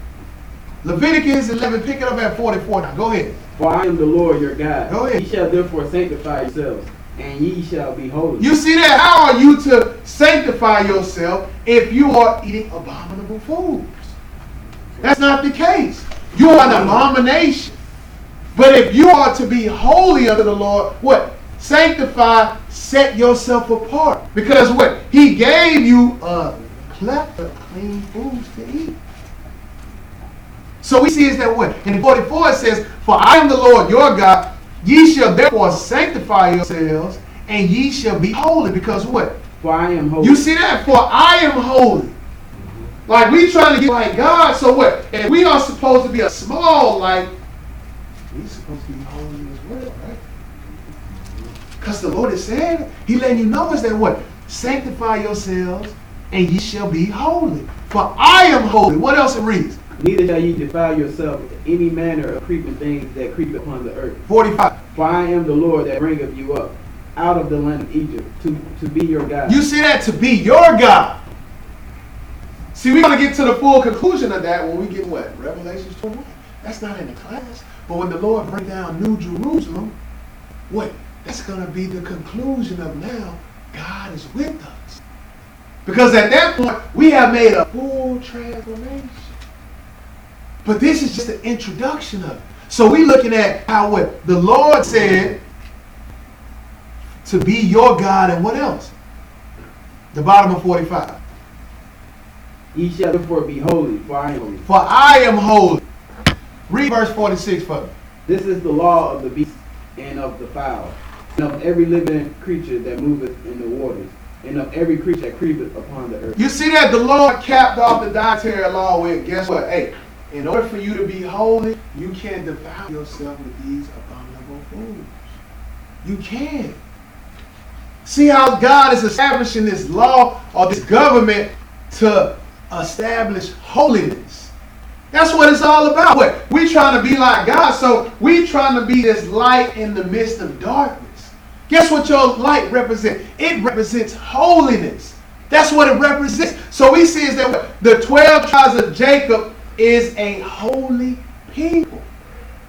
S1: Leviticus 11, pick it up at 44 now. Go ahead.
S2: For I am the Lord your God.
S1: Go ahead.
S2: Ye shall therefore sanctify yourselves, and ye shall be holy.
S1: You see that? How are you to sanctify yourself if you are eating abominable foods? That's not the case. You are an abomination. But if you are to be holy unto the Lord, what? Sanctify, set yourself apart. Because what? He gave you a plethora of clean foods to eat. So we see is that what? In 44 it says, for I am the Lord your God, ye shall therefore sanctify yourselves, and ye shall be holy. Because what?
S2: For I am holy.
S1: You see that? For I am holy. Like we trying to get like God, so what? And we are supposed to be a small light. We supposed to be holy as well, right? Because the Lord is saying, He letting you know is that what? Sanctify yourselves, and ye shall be holy. For I am holy. What else it reads?
S4: Neither shall ye defile yourself with any manner of creeping things that creep upon the earth.
S1: 45.
S4: For I am the Lord that bringeth you up out of the land of Egypt to be your God.
S1: You see that? To be your God. See, we're going to get to the full conclusion of that when we get what? Revelation 21. That's not in the class. But when the Lord bring down New Jerusalem, what? That's going to be the conclusion of now God is with us. Because at that point, we have made a full transformation. But this is just an introduction of it. So we're looking at how what the Lord said to be your God, and what else? The bottom of 45.
S4: Ye shall therefore be holy, for I am holy.
S1: For I am holy. Read verse 46 for me.
S4: This is the law of the beast and of the fowl, and of every living creature that moveth in the waters, and of every creature that creepeth upon the earth.
S1: You see that the Lord capped off the dietary law with, guess what? Hey, in order for you to be holy, you can't defile yourself with these abominable foods. You can't. See how God is establishing this law or this government to establish holiness. That's what it's all about. What? We trying to be like God, so we trying to be this light in the midst of darkness. Guess what your light represents? It represents holiness. That's what it represents. So we see is that what? The 12 tribes of Jacob is a holy people.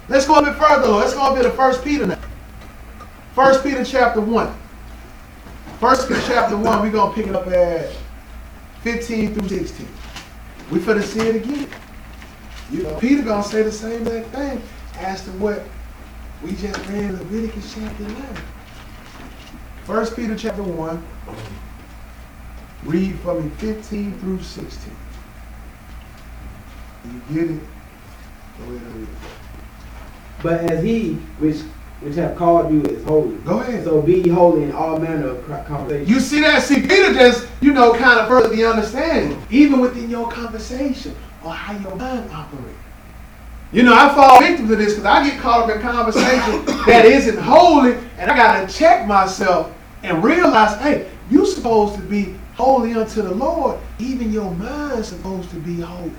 S1: Let's go a bit further, Lord. Let's go a bit of 1 Peter now. 1 Peter chapter 1. 1 Peter chapter 1, we're going to pick it up at 15 through 16. We finna see it again. You know, Peter going to say the same exact thing as to what we just read in Leviticus chapter 11. 1 Peter chapter 1, read from me 15 through 16. You get it? Go ahead and read it.
S4: But as he which have called you is holy,
S1: Go ahead.
S4: so be ye holy in all manner of conversation.
S1: You see that? See, Peter just, kind of further the understanding, even within your conversation or how your mind operates. I fall victim to this because I get caught up in conversation that isn't holy, and I got to check myself and realize, hey, you're supposed to be holy unto the Lord. Even your mind's supposed to be holy.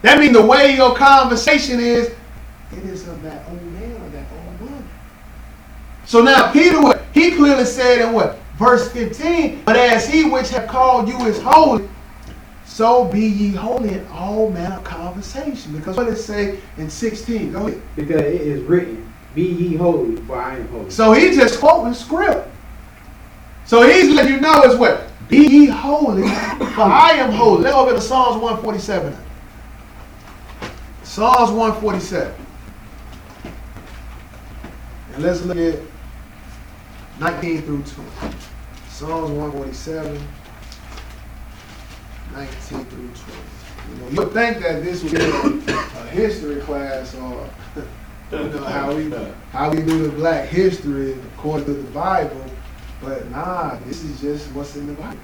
S1: That means the way your conversation is, it is of that old man or that old woman. So now Peter, what? He clearly said in what? Verse 15, but as he which have called you is holy, so be ye holy in all manner of conversation. Because what does it say in 16? Go ahead.
S4: Because it is written, be ye holy, for I am holy.
S1: So he just quoting script. So he's letting you know is what? Be ye holy, for I am holy. Let's go over to Psalms 147. Psalms 147. And let's look at 19 through 20. Psalms 147, 19 through 20. You would think that this would be a history class or how we do the black history according to the Bible, but nah, this is just what's in the Bible.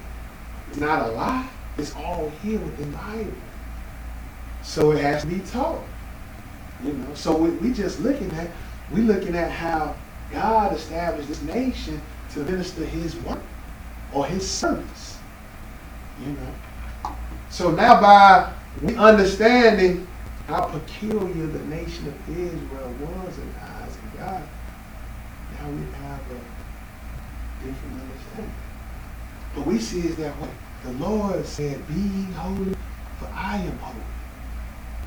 S1: It's not a lie. It's all here within the Bible. So it has to be taught. So we just looking at how God established this nation to minister his work or his service. So now by understanding how peculiar the nation of Israel was in the eyes of God, now we have a different understanding. But we see is that what the Lord said, be ye holy, for I am holy.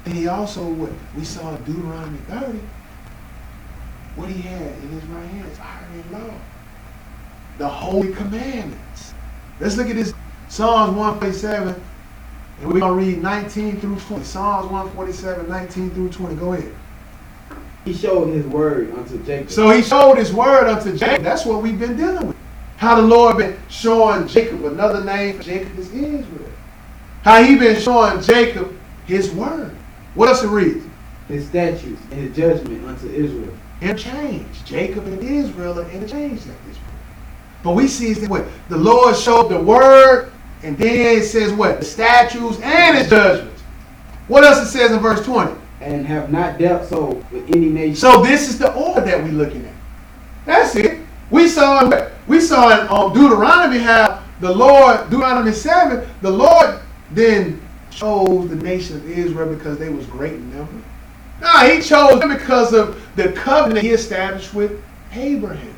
S1: And he also, what we saw in Deuteronomy 30, what he had in his right hand is iron law. The holy commandments. Let's look at this Psalms 147, and we're going to read 19 through 20. Psalms 147, 19 through 20. Go ahead.
S4: He showed his word unto Jacob.
S1: So he showed his word unto Jacob. That's what we've been dealing with. How the Lord been showing Jacob, another name for Jacob is Israel. How he been showing Jacob his word. What else it reads?
S4: His statutes and his judgment unto Israel.
S1: Interchange. Jacob and Israel are interchanged at this point. But we see that what the Lord showed the word And then it says what? The statutes and his judgments. What else it says in verse 20?
S4: And have not dealt so with any nation.
S1: So this is the order that we're looking at. That's it. We saw in Deuteronomy how the Lord, Deuteronomy 7, the Lord then chose the nation of Israel because they was great in number. No, he chose them because of the covenant he established with Abraham.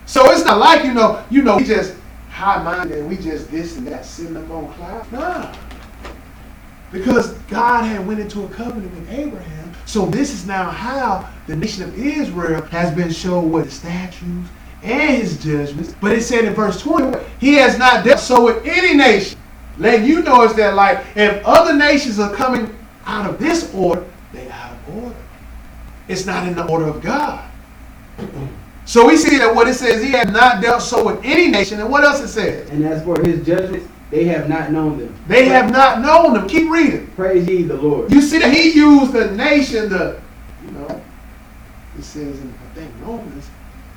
S1: So it's not like, we just high-minded and we just this and that sitting up on clouds. Nah. Because God had went into a covenant with Abraham. So this is now how the nation of Israel has been shown what the statutes and his judgments. But it said in verse 20, he has not dealt so with any nation. Letting you know is that like if other nations are coming out of this order, they out of order. It's not in the order of God. So we see that what it says, he has not dealt so with any nation. And what else it says?
S4: And as for his judgments, they have not known them.
S1: They have not known them. Keep reading.
S4: Praise ye the Lord.
S1: You see that he used the nation to, it says in, I think, Romans,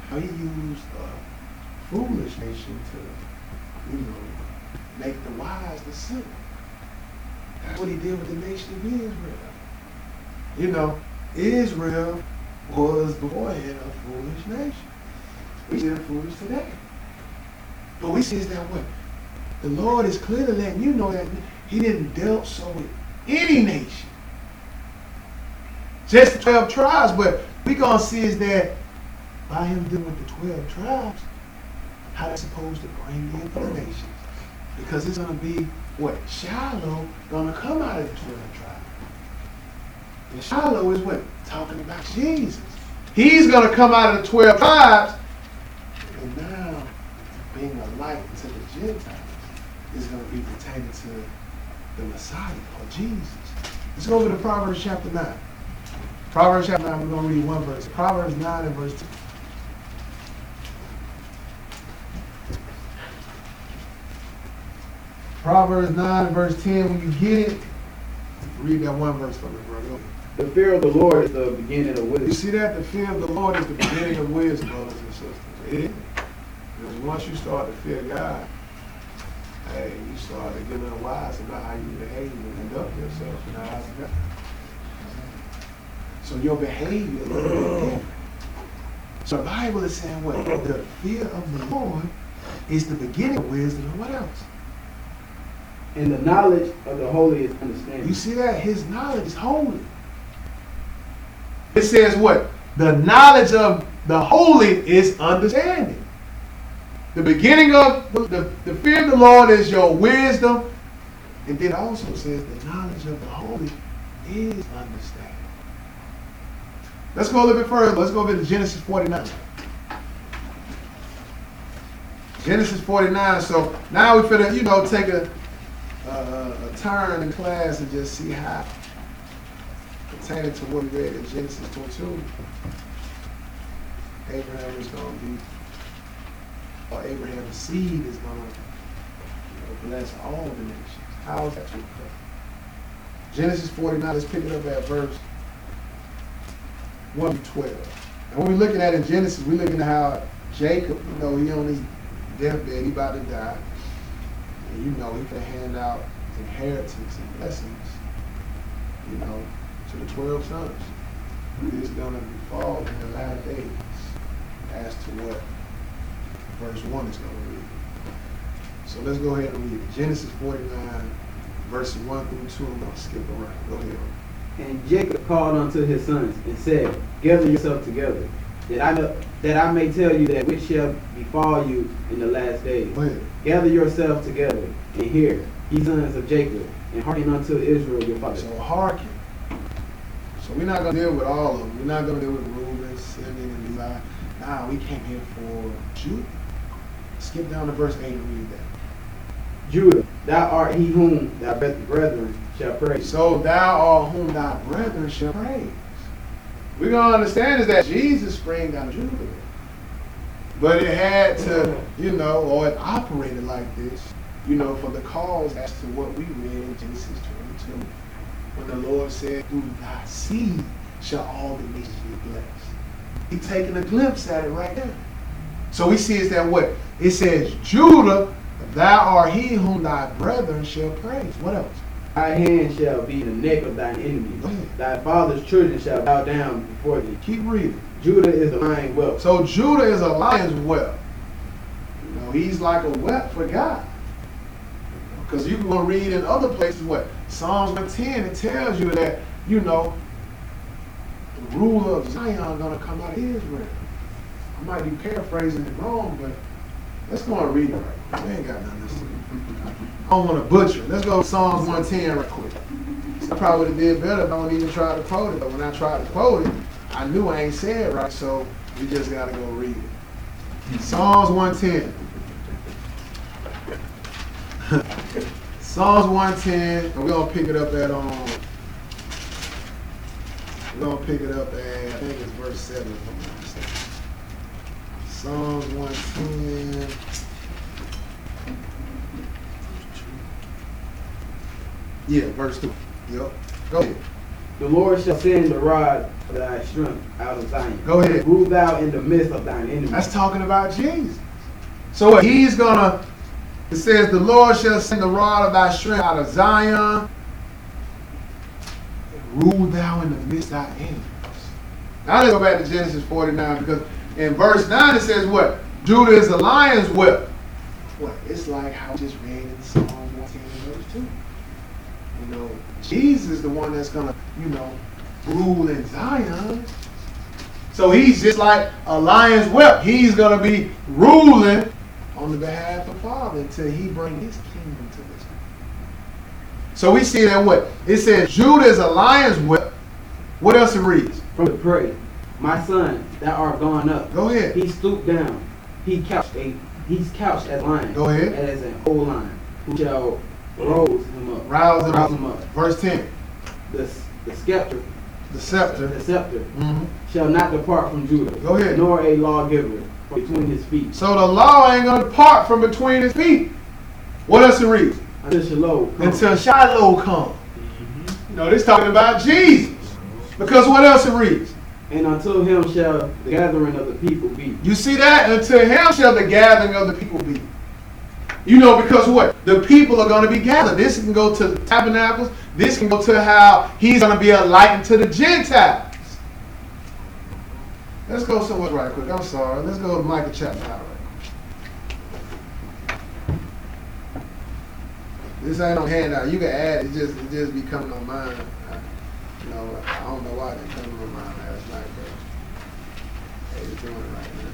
S1: how he used a foolish nation to, make the wise the simple. That's what he did with the nation of Israel. Israel was beforehand a foolish nation. We still foolish today. But we see is that what? The Lord is clearly letting you know that he didn't dealt so with any nation. Just the 12 tribes, but we're going to see is that by him dealing with the 12 tribes, how they're supposed to bring in the nations. Because it's going to be what? Shiloh going to come out of the 12 tribes. And Shiloh is what? Talking about Jesus. He's going to come out of the 12 tribes. And now, being a light to the Gentiles is going to be pertaining to the Messiah or Jesus. Let's go over to Proverbs chapter 9. Proverbs chapter 9, we're going to read one verse. Proverbs 9 and verse 2. Proverbs 9 and verse 10, when you get it, read that one verse for me, brother.
S4: The fear of the Lord is the beginning of wisdom.
S1: You see that? The fear of the Lord is the beginning of wisdom, brothers and sisters. It is. Because once you start to fear God, hey, you start to get a little wise about how you behave and conduct yourself in the eyes of God. So your behavior is a little bit different. So the Bible is saying what? The fear of the Lord is the beginning of wisdom. And what else?
S4: And the knowledge of the holy is understanding.
S1: You see that? His knowledge is holy. It says what? The knowledge of the holy is understanding. The beginning of the fear of the Lord is your wisdom. And then it also says the knowledge of the holy is understanding. Let's go a little bit further. Let's go over to Genesis 49. Genesis 49. So now we're finna, take a turn in class and just see how pertaining to what we read in Genesis 22. Abraham is going to be, or Abraham's seed is going to bless all the nations. How is that true? Genesis 49, let's pick it up at verse 1 to 12. And when we're looking at in Genesis, we're looking at how Jacob, he on his deathbed, he about to die. And he can hand out inheritance and blessings, to the 12 sons. It's going to befall in the latter days as to what verse 1 is going to read. So let's go ahead and read it. Genesis 49, verses 1 through 2. I'm going to skip around. Go ahead.
S4: And Jacob called unto his sons and said, Gather yourself together, that I may tell you that which shall befall you in the last days.
S1: Go ahead.
S4: Gather yourself together and hear, ye sons of Jacob, and hearken unto Israel your father.
S1: So hearken. So we're not going to deal with all of them. We're not going to deal with Reuben, Simeon, and Levi. Nah, we came here for Judah. Skip down to verse 8 and read that.
S4: Judah, thou art he whom thy brethren shall praise.
S1: So thou art whom thy brethren shall praise. We're going to understand is that Jesus sprang out of Judah. But it had to, or it operated like this, for the cause as to what we read in Genesis 22. When the Lord said, through thy seed shall all the nations be blessed. He's taking a glimpse at it right there. So we see is that what? It says Judah Thou art he whom thy brethren shall praise. What else?
S4: Thy hand shall be the neck of thine enemies.
S1: Go ahead.
S4: Thy father's children shall bow down before thee.
S1: Keep reading.
S4: Judah is the lion whelp.
S1: So Judah is a lion's whelp. You know, he's like a whelp for God. Because you can go read in other places what? Psalms 110, it tells you that, you know, the ruler of Zion is going to come out of Israel. I might be paraphrasing it wrong, but let's go and read it right. We ain't got nothing to say. I don't want to butcher it. Let's go to Psalms 110 right quick. I probably would have did better if I don't even try to quote it, but when I tried to quote it, I knew I ain't said it right, so we just got to go read it. Psalms 110. Psalms 110, and we're going to pick it up at, we're going to pick it up at, I think it's verse 7. If I'm not mistaken. Psalms 110. Yeah, verse 2. Yep. Go ahead.
S4: The Lord shall send the rod of thy strength out of Zion.
S1: Go ahead.
S4: Rule thou in the midst of thine enemies.
S1: That's talking about Jesus. So what? He's gonna, it says, the Lord shall send the rod of thy strength out of Zion. Rule thou in the midst of thy enemies. Now let's go back to Genesis 49, because in verse 9 it says what? Judah is the lion's whelp. What? It's like how we just read in Psalm 110 verse 2. You know, Jesus is the one that's gonna, you know, rule in Zion. So he's just like a lion's whelp. He's gonna be ruling on the behalf of the Father until he brings his kingdom to this earth. So we see that what? It says Judah is a lion's whelp. What else it reads?
S4: From the prey, my son, thou art gone up.
S1: Go ahead.
S4: He stooped down. He's couched as lion.
S1: Go ahead.
S4: As an old lion, who shall rouse him up.
S1: Rouse
S4: Rouse
S1: him
S4: him
S1: up.
S4: up.
S1: Verse 10.
S4: The scepter,
S1: The scepter.
S4: the scepter
S1: Mhm.
S4: shall not depart from Judah.
S1: Go ahead.
S4: Nor a lawgiver from between his feet.
S1: So the law ain't gonna depart from between his feet. What else it reads?
S4: Until Shiloh comes.
S1: Until Shiloh comes. You know, this talking about Jesus. Because what else it reads?
S4: And until him shall the gathering of the people be.
S1: You see that? Until him shall the gathering of the people be. You know, because what? The people are going to be gathered. This can go to the tabernacles. This can go to how he's going to be a light unto the Gentiles. Let's go somewhere right quick. I'm sorry. Let's go to Micah chapter 5 right quick. This ain't no handout. You can add it. It just be coming on mine. You know, I don't know why it didn't come on mine last night, but hey, you're doing it right now.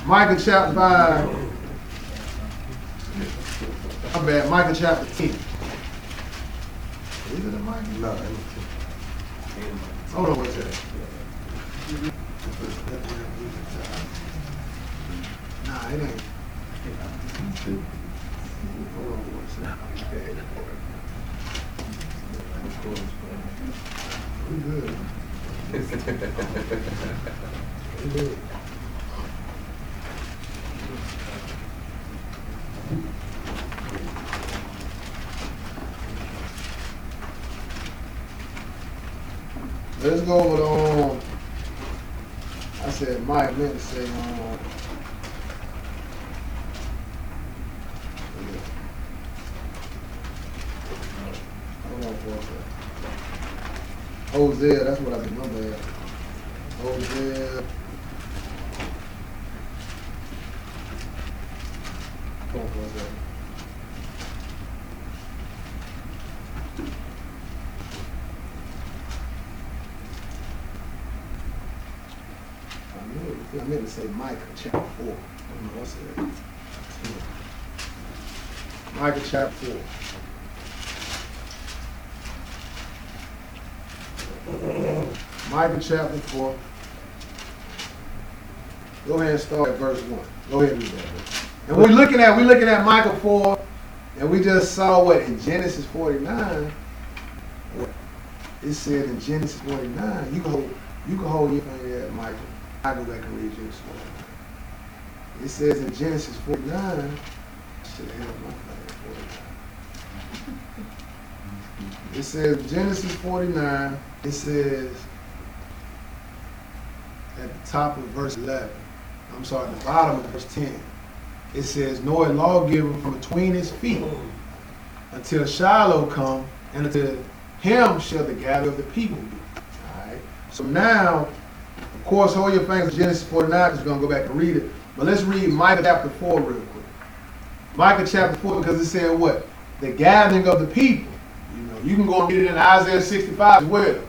S1: Micah chapter 5. My bad. Micah chapter 10. Is it a Micah? No. Hold on one second. Nah, it ain't. Hold on one second. We good. We good. Let's go with I said Mike meant to say hold on for a second. Hosea, that's what I did, my bad. Hosea. Hold on for a second. I meant to say Micah chapter 4. I don't know what's it. Micah chapter 4. Micah chapter 4. Go ahead and start at verse 1. Go ahead and read that. And we're looking at Micah 4, and we just saw what in Genesis 49. What it said in Genesis 49. You can hold your finger at Micah. I go back and read Genesis 49. It says in Genesis 49. I should have had my finger at 49. It says Genesis 49. It says at the top of verse 11. I'm sorry, the bottom of verse 10. It says, nor a lawgiver from between his feet until Shiloh come, and until him shall the gather of the people be. All right. So now, of course, hold your fingers to Genesis 49, because we're going to go back and read it. But let's read Micah chapter 4 real quick. Micah chapter 4, because it said what? The gathering of the people. You know, you can go and read it in Isaiah 65 as well.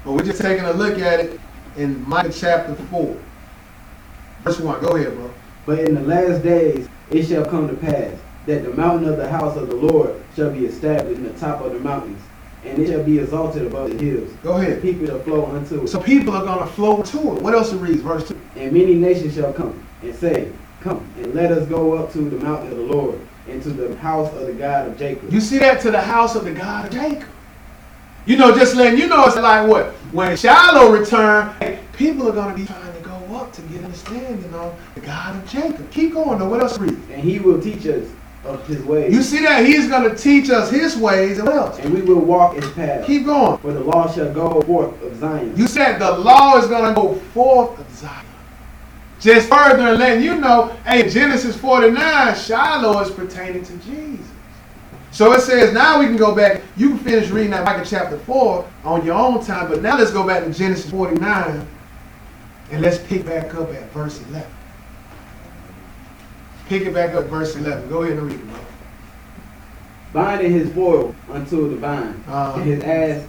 S1: But we're just taking a look at it in Micah chapter 4. Verse 1. Go ahead, bro.
S4: But in the last days it shall come to pass that the mountain of the house of the Lord shall be established in the top of the mountains, and it shall be exalted above the hills.
S1: Go ahead.
S4: People shall flow unto it.
S1: So people are going to flow to it. What else it reads? Verse 2.
S4: And many nations shall come and say, come, and let us go up to the mountain of the Lord, and to the house of the God of Jacob.
S1: You see that? To the house of the God of Jacob. You know, just letting you know, it's like what? When Shiloh returned, people are going to be trying to go up to get understanding on the God of Jacob. Keep going, though. What else read?
S4: And he will teach us of his ways.
S1: You see that? He's going to teach us his ways. And what else?
S4: And we will walk his paths.
S1: Keep going.
S4: For the law shall go forth of Zion.
S1: You said the law is going to go forth of Zion. Just further letting you know, hey, Genesis 49, Shiloh is pertaining to Jesus. So it says, now we can go back. You can finish reading that Micah chapter 4 on your own time, but now let's go back to Genesis 49 and let's pick back up at verse 11. Pick it back up at verse 11. Go ahead and read it, bro.
S4: Binding his foil unto the vine,
S1: Uh-huh.
S4: and his ass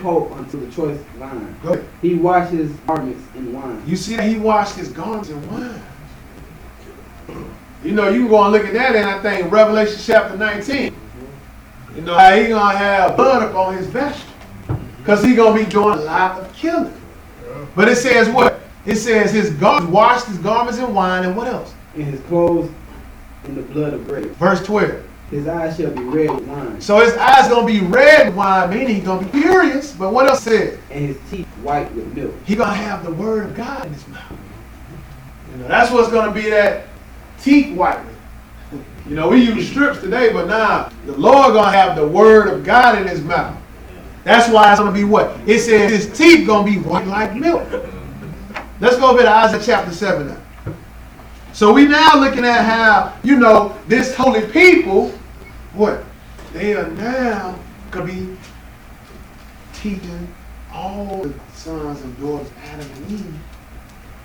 S4: coat unto the choice vine.
S1: Go ahead.
S4: He washes garments in wine.
S1: You see that he washed his garments in wine. You know, you can go and look at that, and I think Revelation chapter 19. You know how he gonna have blood up on his vesture, because he gonna be doing a lot of killing. But it says what? It says his garments washed his garments in wine, and what else?
S4: And his clothes in the blood of grapes.
S1: Verse 12.
S4: His eyes shall be red with wine,
S1: So his eyes gonna be red with wine, meaning he's gonna be furious. But what else says?
S4: and his teeth white with milk.
S1: He gonna have the word of God in his mouth. You know, that's what's gonna be that teeth whitening. You know, we use strips today, but now the Lord gonna have the word of God in his mouth. That's why it's gonna be what? It says his teeth gonna be white like milk. Let's go over to Isaiah chapter 7 now. So we now looking at how, you know, this holy people, what? They are now gonna be teaching all the sons and daughters, Adam and Eve,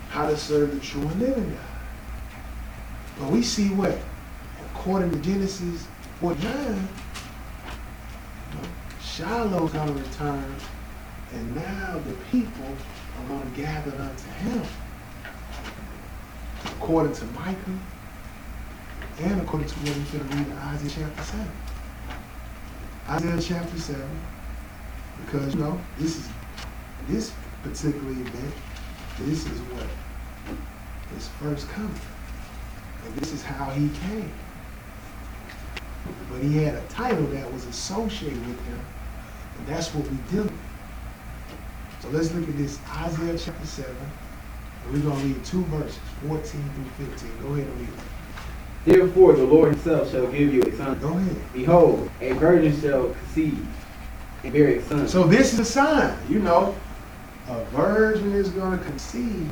S1: how to serve the true and living God. But we see what? According to Genesis 49, Shiloh's going to return, and now the people are going to gather unto him. According to Micah, and according to what we're going to read in Isaiah chapter 7. Isaiah chapter 7, because, you know, this particular event, this is what? His first coming. And this is how he came. But he had a title that was associated with him. And that's what we do. So let's look at this Isaiah chapter 7. And we're going to read 2 verses, 14 through 15. Go ahead and read it.
S4: Therefore the Lord himself shall give you a son.
S1: Go ahead.
S4: Behold, a virgin shall conceive and bear a son.
S1: So this is a sign. You know, a virgin is going to conceive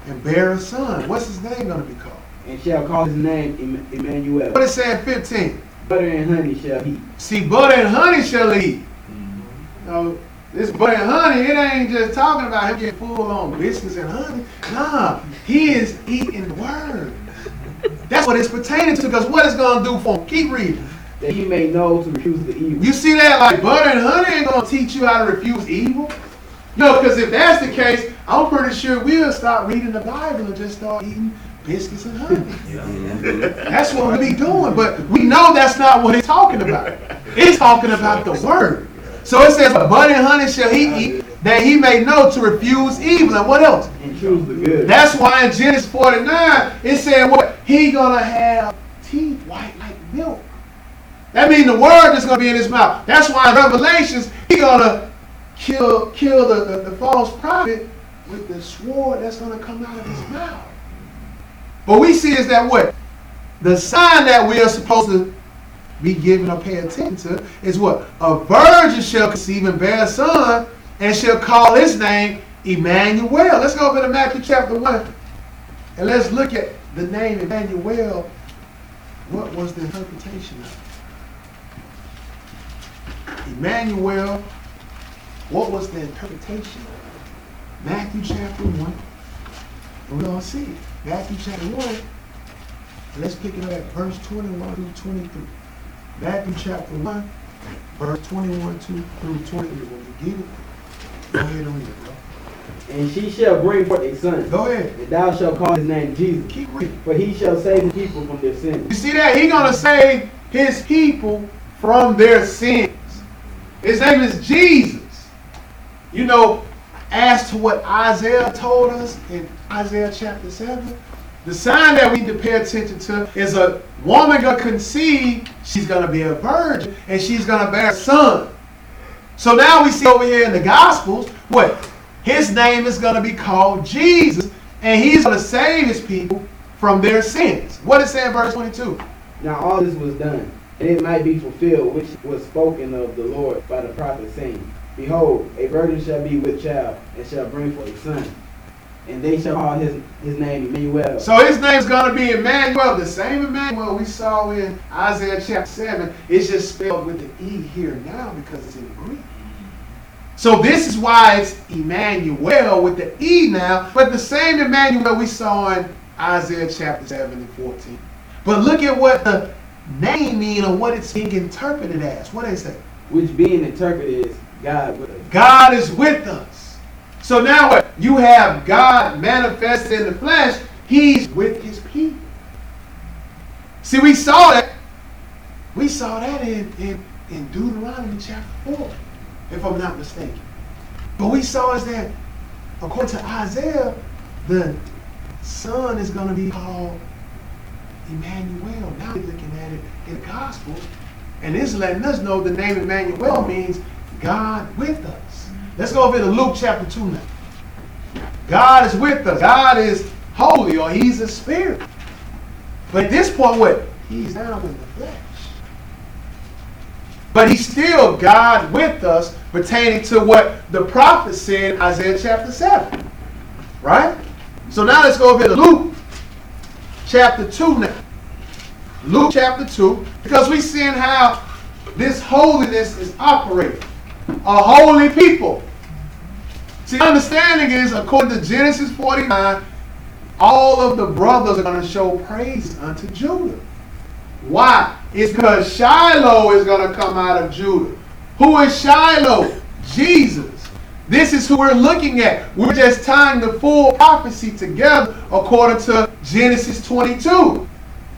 S1: and bear a son. What's his name going to be called?
S4: And shall call his name Emmanuel.
S1: What it say in 15?
S4: Butter and honey shall he.
S1: See, butter and honey shall eat. You know, this butter and honey, it ain't just talking about him getting full on biscuits and honey. Nah, he is eating the word. That's what it's pertaining to, because what it's going to do for him. Keep reading.
S4: That he may know to refuse the evil.
S1: You see that? Like butter and honey ain't going to teach you how to refuse evil. No, because if that's the case, I'm pretty sure we'll stop reading the Bible and just start eating biscuits and honey. That's what we'll be doing. But we know that's not what it's talking about. It's talking about the word. So it says, butter and honey shall he eat, that he may know to refuse evil. And what else?
S4: And choose the good.
S1: That's why in Genesis 49, it said what? He going to have teeth white like milk. That means the word is going to be in his mouth. That's why in Revelations, he going to kill the false prophet with the sword that's going to come out of his mouth. But we see is that what? The sign that we are supposed to be given or pay attention to is what? A virgin shall conceive and bear a son, and shall call his name Emmanuel. Let's go over to Matthew chapter 1 And let's look at the name Emmanuel. What was the interpretation of it? Emmanuel, what was the interpretation of it? Matthew chapter 1. We're going to see it. Matthew chapter 1. Let's pick it up at verse 21 through 23. Matthew chapter 1, verse 21 through 23. When you get it, go ahead and read it, bro.
S4: And she shall bring forth a son,
S1: Go ahead.
S4: and thou shalt call his name Jesus.
S1: Keep reading.
S4: For he shall save the people from their sins.
S1: You see that? He's going to save his people from their sins. His name is Jesus. You know, as to what Isaiah told us in Isaiah chapter 7, the sign that we need to pay attention to is a woman going to conceive, she's going to be a virgin, and she's going to bear a son. So now we see over here in the Gospels, what? His name is going to be called Jesus, and he's going to save his people from their sins. What does it say in verse 22?
S4: Now all this was done, and it might be fulfilled, which was spoken of the Lord by the prophet, saying, Behold, a virgin shall be with child, and shall bring forth a son. And they shall call his name Emmanuel.
S1: So his name is going to be Emmanuel, the same Emmanuel we saw in Isaiah chapter 7. It's just spelled with the E here now because it's in Greek. So this is why it's Emmanuel with the E now, but the same Emmanuel we saw in Isaiah chapter 7 and 14. But look at what the name means or what it's being interpreted as. What does it say?
S4: Which being interpreted is God with us.
S1: God is with us. So now what? You have God manifested in the flesh. He's with his people. See, we saw that. We saw that in Deuteronomy chapter 4, if I'm not mistaken. But we saw is that, according to Isaiah, the son is going to be called Emmanuel. Now we're looking at it in the Gospels, and this is letting us know the name Emmanuel means God with us. Let's go over to Luke chapter 2 now. God is with us. God is holy, or he's a spirit. But at this point, what? He's now in the flesh. But he's still God with us, pertaining to what the prophet said in Isaiah chapter 7. Right? So now let's go over to Luke chapter 2 now. Luke chapter 2, because we're seeing how this holiness is operating. A holy people. See, the understanding is, according to Genesis 49, all of the brothers are going to show praise unto Judah. Why? It's because Shiloh is going to come out of Judah. Who is Shiloh? Jesus. This is who we're looking at. We're just tying the full prophecy together according to Genesis 22.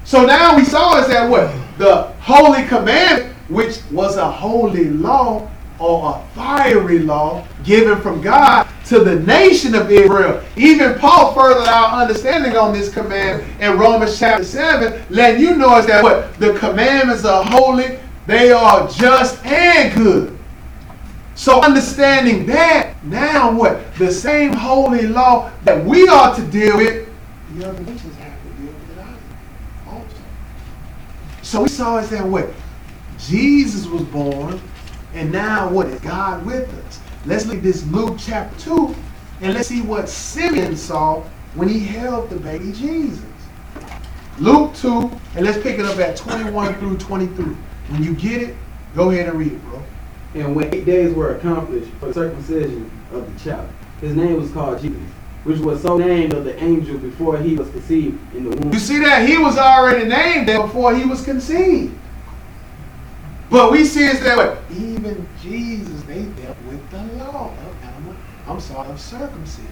S1: So now we saw is that what? The holy commandment, which was a holy law or a fiery law given from God to the nation of Israel. Even Paul furthered our understanding on this command in Romans chapter 7, letting you know is that what? The commandments are holy, they are just and good. So understanding that, now what? The same holy law that we ought to deal with, the other nations have to deal with it also. So we saw is that what? Jesus was born, and now what is God with us? Let's look at this Luke chapter 2, and let's see what Simeon saw when he held the baby Jesus. Luke 2, and let's pick it up at 21 through 23. When you get it, go ahead and read it, bro.
S4: And when 8 days were accomplished for the circumcision of the child, his name was called Jesus, which was so named of the angel before he was conceived in the womb.
S1: You see that? He was already named there before he was conceived. But we see is that what? Even Jesus, they dealt with the law of circumcision.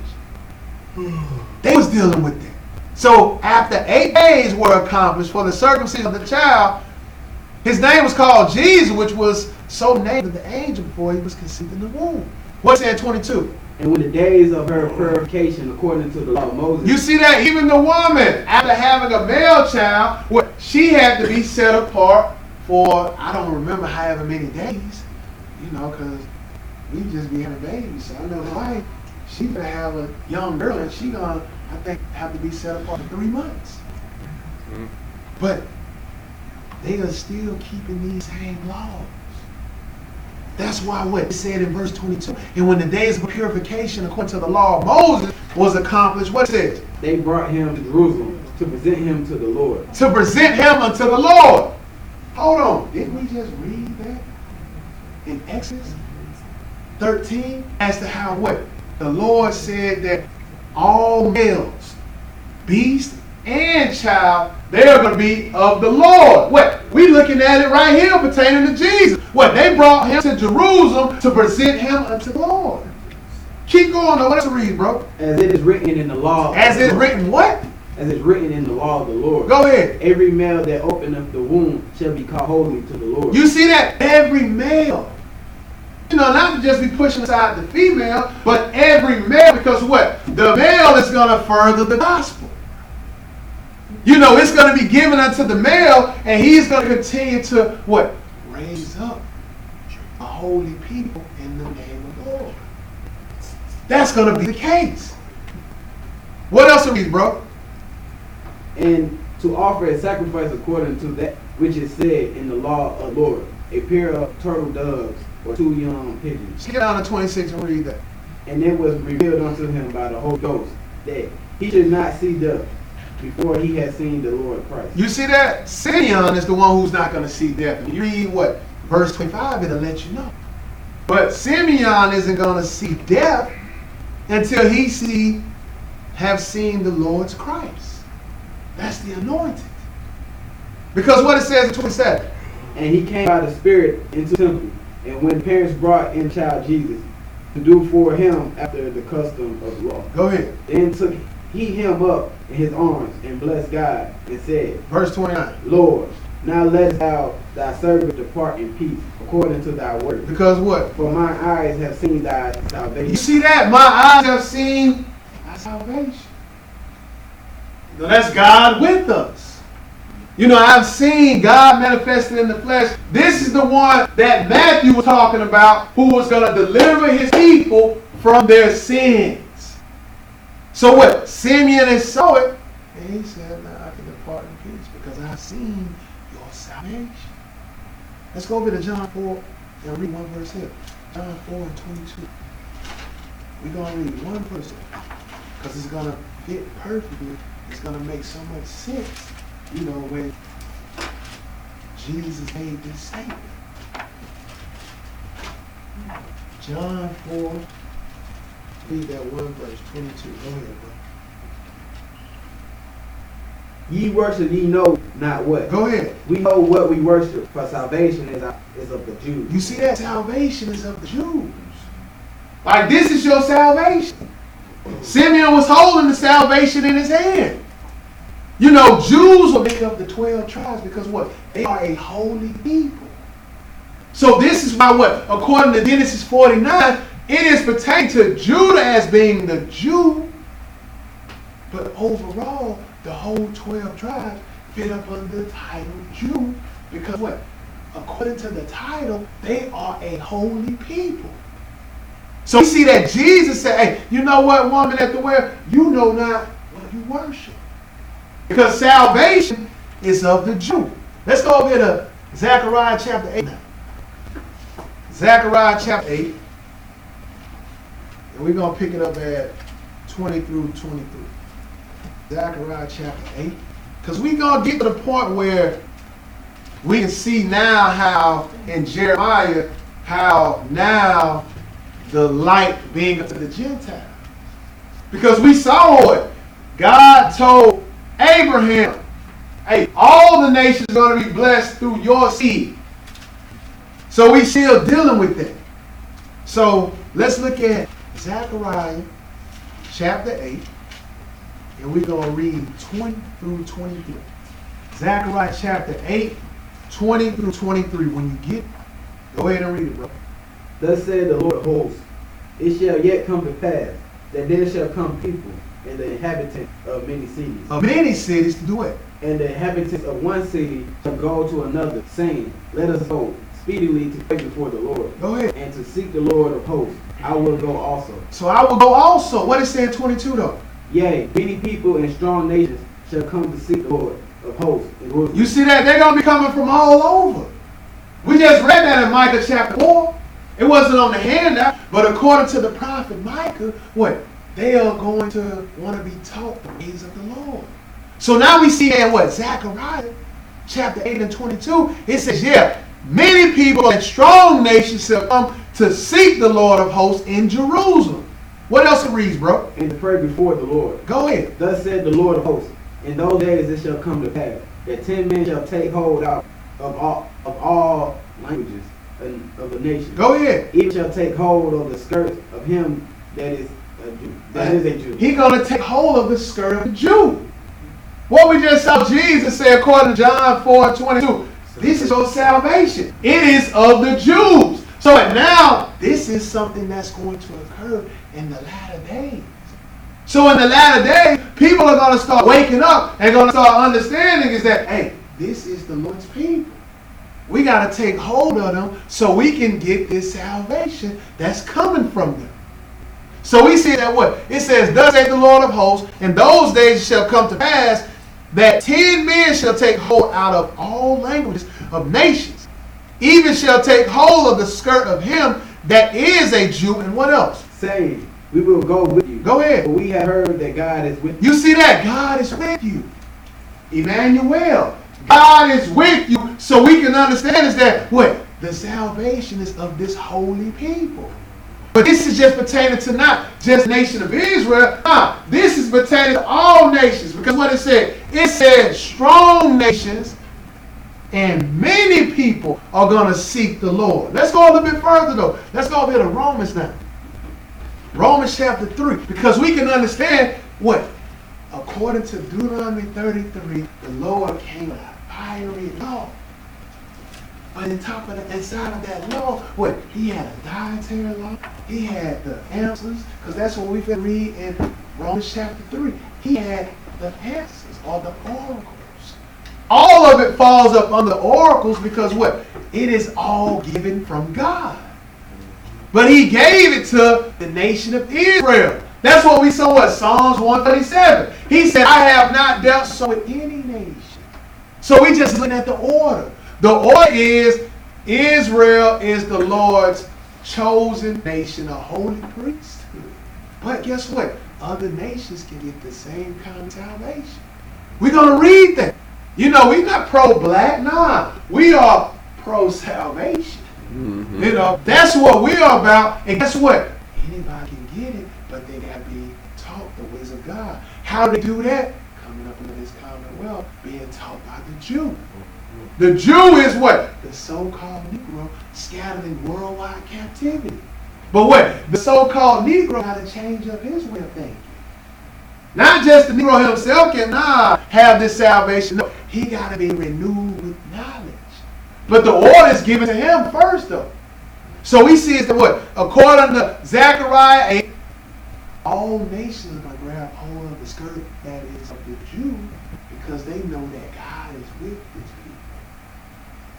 S1: They was dealing with that. So after 8 days were accomplished for the circumcision of the child, his name was called Jesus, which was so named of the angel before he was conceived in the womb. What's that 22?
S4: And when the days of her purification according to the law of Moses.
S1: You see that? Even the woman, after having a male child, she had to be set apart for, I don't remember however many days, because we just be having babies. So I know my wife, she gonna have a young girl, and she gonna, I think, have to be set apart for 3 months. Mm-hmm. But they are still keeping these same laws. That's why what it said in verse 22. And when the days of purification according to the law of Moses was accomplished, what it says?
S4: They brought him to Jerusalem to present him to the Lord.
S1: To present him unto the Lord. Hold on. Didn't we just read that in Exodus 13 as to how what? The Lord said that all males, beast and child, they are going to be of the Lord. What? We looking at it right here pertaining to Jesus. What? They brought him to Jerusalem to present him unto the Lord. Keep going though. What else to read, bro?
S4: As it is written in the law.
S1: As it is written what?
S4: As it's written in the law of the Lord.
S1: Go ahead.
S4: Every male that openeth the womb shall be called holy to the Lord.
S1: You see that? Every male. You know, not to just be pushing aside the female, but every male, because what? The male is going to further the gospel. You know, it's going to be given unto the male, and he's going to continue to, what? Raise up a holy people in the name of the Lord. That's going to be the case. What else are we, bro?
S4: And to offer a sacrifice according to that which is said in the law of the Lord, a pair of turtle doves or 2 young pigeons.
S1: Get down to 26 and read that.
S4: And it was revealed unto him by the Holy Ghost that he should not see death before he had seen the Lord Christ.
S1: You see that? Simeon is the one who's not going to see death. You read what? Verse 25, it'll let you know. But Simeon isn't going to see death until he have seen the Lord's Christ. That's the anointed. Because what it says in 27.
S4: And he came by the Spirit into the temple. And when parents brought in child Jesus to do for him after the custom of the law.
S1: Go ahead.
S4: Then took he him up in his arms and blessed God and said,
S1: Verse 29.
S4: Lord, now let thou thy servant depart in peace according to thy word.
S1: Because what?
S4: For my eyes have seen thy
S1: You
S4: salvation.
S1: see that? My eyes have seen thy salvation. Now that's God with us. You know, I've seen God manifested in the flesh. This is the one that Matthew was talking about, who was going to deliver his people from their sins. So what? Simeon saw it, and he said, now I can depart in peace because I've seen your salvation. Let's go over to John 4 and read one verse here. John 4 and 22. We're going to read one verse because it's going to fit perfectly. It's going to make so much sense. You know, when Jesus made this statement. John 4, read that one verse, 22. Go ahead, bro.
S4: Ye worship, ye know not what.
S1: Go ahead.
S4: We know what we worship, for salvation is of the Jews.
S1: You see that? Salvation is of the Jews. Like, this is your salvation. Simeon was holding the salvation in his hand. You know, Jews will make up the 12 tribes because what? They are a holy people. So this is why what? According to Genesis 49, it is pertaining to Judah as being the Jew. But overall, the whole 12 tribes fit up under the title Jew. Because what? According to the title, they are a holy people. So we see that Jesus said, hey, you know what, woman at the well? You know not what you worship. Because salvation is of the Jew. Let's go over to Zechariah chapter 8 now. Zechariah chapter 8. And we're going to pick it up at 20 through 23. Zechariah chapter 8. Because we're going to get to the point where we can see now how in Jeremiah, how now the light being unto the Gentiles. Because we saw it. God told Abraham, hey, all the nations are going to be blessed through your seed. So we still dealing with that. So let's look at Zechariah chapter 8, and we're going to read 20 through 23. Zechariah chapter 8, 20 through 23. When you get, go ahead and read it, bro.
S4: Thus said the Lord of hosts, it shall yet come to pass that there shall come people and the inhabitants of many cities.
S1: Of many cities to do it.
S4: And the inhabitants of one city shall go to another, saying, let us go speedily to pray before the Lord.
S1: Go ahead.
S4: And to seek the Lord of hosts. I will go also.
S1: So I will go also. What is saying 22 though?
S4: Yea, many people and strong nations shall come to seek the Lord of hosts in Jerusalem.
S1: You see that? They're going to be coming from all over. We just read that in Micah chapter 4. It wasn't on the handout, but according to the prophet Micah, what? They are going to want to be taught the ways of the Lord. So now we see that what? Zechariah chapter 8 and 22, it says, yeah, many people and strong nations shall come to seek the Lord of hosts in Jerusalem. What else it reads, bro?
S4: And to pray before the Lord.
S1: Go ahead.
S4: Thus said the Lord of hosts, in those days it shall come to pass, that 10 men shall take hold out of all languages of the nation.
S1: Go ahead.
S4: Even shall take hold of the skirts of him that is a Jew. That is a Jew.
S1: He's going to take hold of the skirt of the Jew. What we just saw Jesus say according to John 4:22, this is your salvation. It is of the Jews. So now, this is something that's going to occur in the latter days. So in the latter days, people are going to start waking up and going to start understanding is that, hey, this is the Lord's people. We got to take hold of them so we can get this salvation that's coming from them. So we see that what? It says, thus saith the Lord of hosts, in those days shall come to pass that 10 men shall take hold out of all languages of nations, even shall take hold of the skirt of him that is a Jew, and what else?
S4: Saying, we will go with you.
S1: Go ahead.
S4: For we have heard that God is with you.
S1: You see that? God is with you. Emmanuel. God is with you, so we can understand is that what? The salvation is of this holy people. But this is just pertaining to not just nation of Israel. This is pertaining to all nations. Because what it said strong nations and many people are going to seek the Lord. Let's go a little bit further though. Let's go over here to Romans now. Romans chapter 3. Because we can understand what? According to Deuteronomy 33, the Lord came with a fiery law. But inside of that law, what? He had a dietary law. He had the answers, because that's what we've been reading in Romans chapter 3. He had the answers, or the oracles. All of it falls up under oracles because what? It is all given from God. But he gave it to the nation of Israel. That's what we saw at Psalms 137. He said, I have not dealt so with any nation. So we just looking at the order. The order is Israel is the Lord's chosen nation, a holy priesthood. But guess what? Other nations can get the same kind of salvation. We're going to read that. You know, we're not pro-black. Nah, we are pro-salvation. Mm-hmm. You know, that's what we are about. And guess what? Anybody can get it, but they got to be taught the ways of God. How do they do that? Coming up into this commonwealth, being taught by the Jew. The Jew is what? The so-called Negro scattered in worldwide captivity. But what? The so-called Negro got to change up his way of thinking. Not just the Negro himself can have this salvation. No, he got to be renewed with knowledge. But the order is given to him first, though. So we see is that what? According to Zechariah 8, all nations are going to grab hold of the skirt that is of the Jew because they know that God is with his people.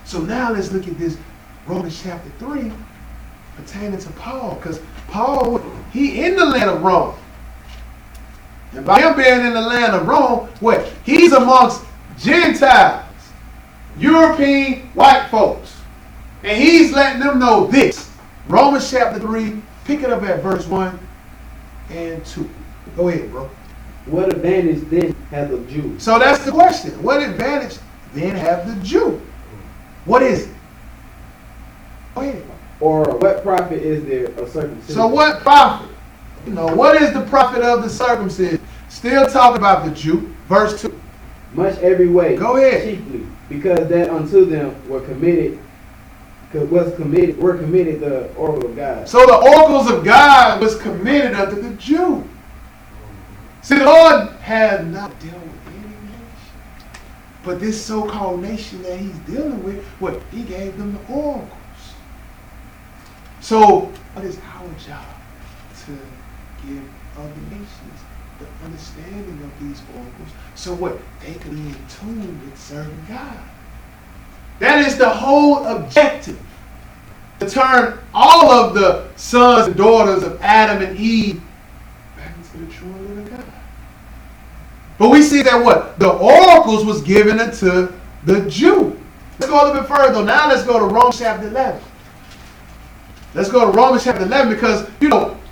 S1: So now let's look at this Romans chapter 3 pertaining to Paul. Because Paul, he in the land of Rome. And by him being in the land of Rome, what? He's amongst Gentiles. European white folks. And he's letting them know this. Romans chapter 3, pick it up at verse 1 and 2. Go ahead, bro.
S4: What advantage then hath the Jew?
S1: So that's the question. What advantage then have the Jew? What is it? Go ahead.
S4: Or what profit is there of circumcision?
S1: So what profit? You know, what is the profit of the circumcision? Still talking about the Jew. Verse 2.
S4: Much every way.
S1: Go ahead.
S4: Chiefly, because that unto them were committed the oracle of God.
S1: So the oracles of God was committed unto the Jew. See, the Lord had not dealt with any nation. But this so-called nation that he's dealing with, what? He gave them the oracles. So what is our job? To give other nations the understanding of these oracles so what? They can be in tune with serving God. That is the whole objective. To turn all of the sons and daughters of Adam and Eve back into the true and living God. But we see that what? The oracles was given unto the Jew. Let's go a little bit further. Now let's go to Romans chapter 11. Let's go to Romans chapter 11 because,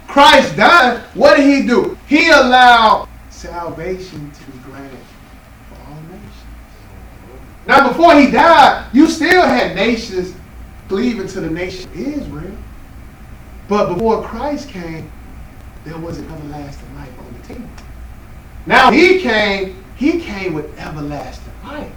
S1: Christ died. What did he do? He allowed salvation to be granted for all nations. Now, before he died, you still had nations cleaving to the nation of Israel. But before Christ came, there was an everlasting life on the table. Now he came with everlasting life.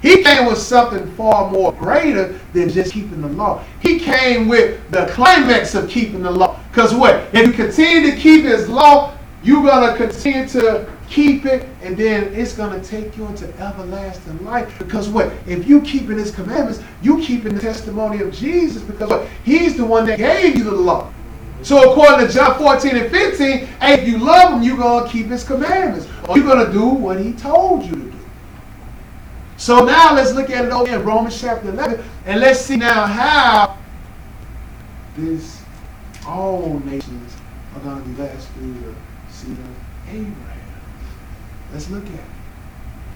S1: He came with something far more greater than just keeping the law. He came with the climax of keeping the law. Because what? If you continue to keep his law, you're going to continue to keep it, and then it's going to take you into everlasting life. Because what? If you keeping his commandments, you keeping the testimony of Jesus. Because what? He's the one that gave you the law. So according to John 14 and 15, hey, if you love him, you're going to keep his commandments. Or you're going to do what he told you to do. So now let's look at it over in Romans chapter 11, and let's see now how all nations are going to be blessed through the seed of Abraham. Let's look at it.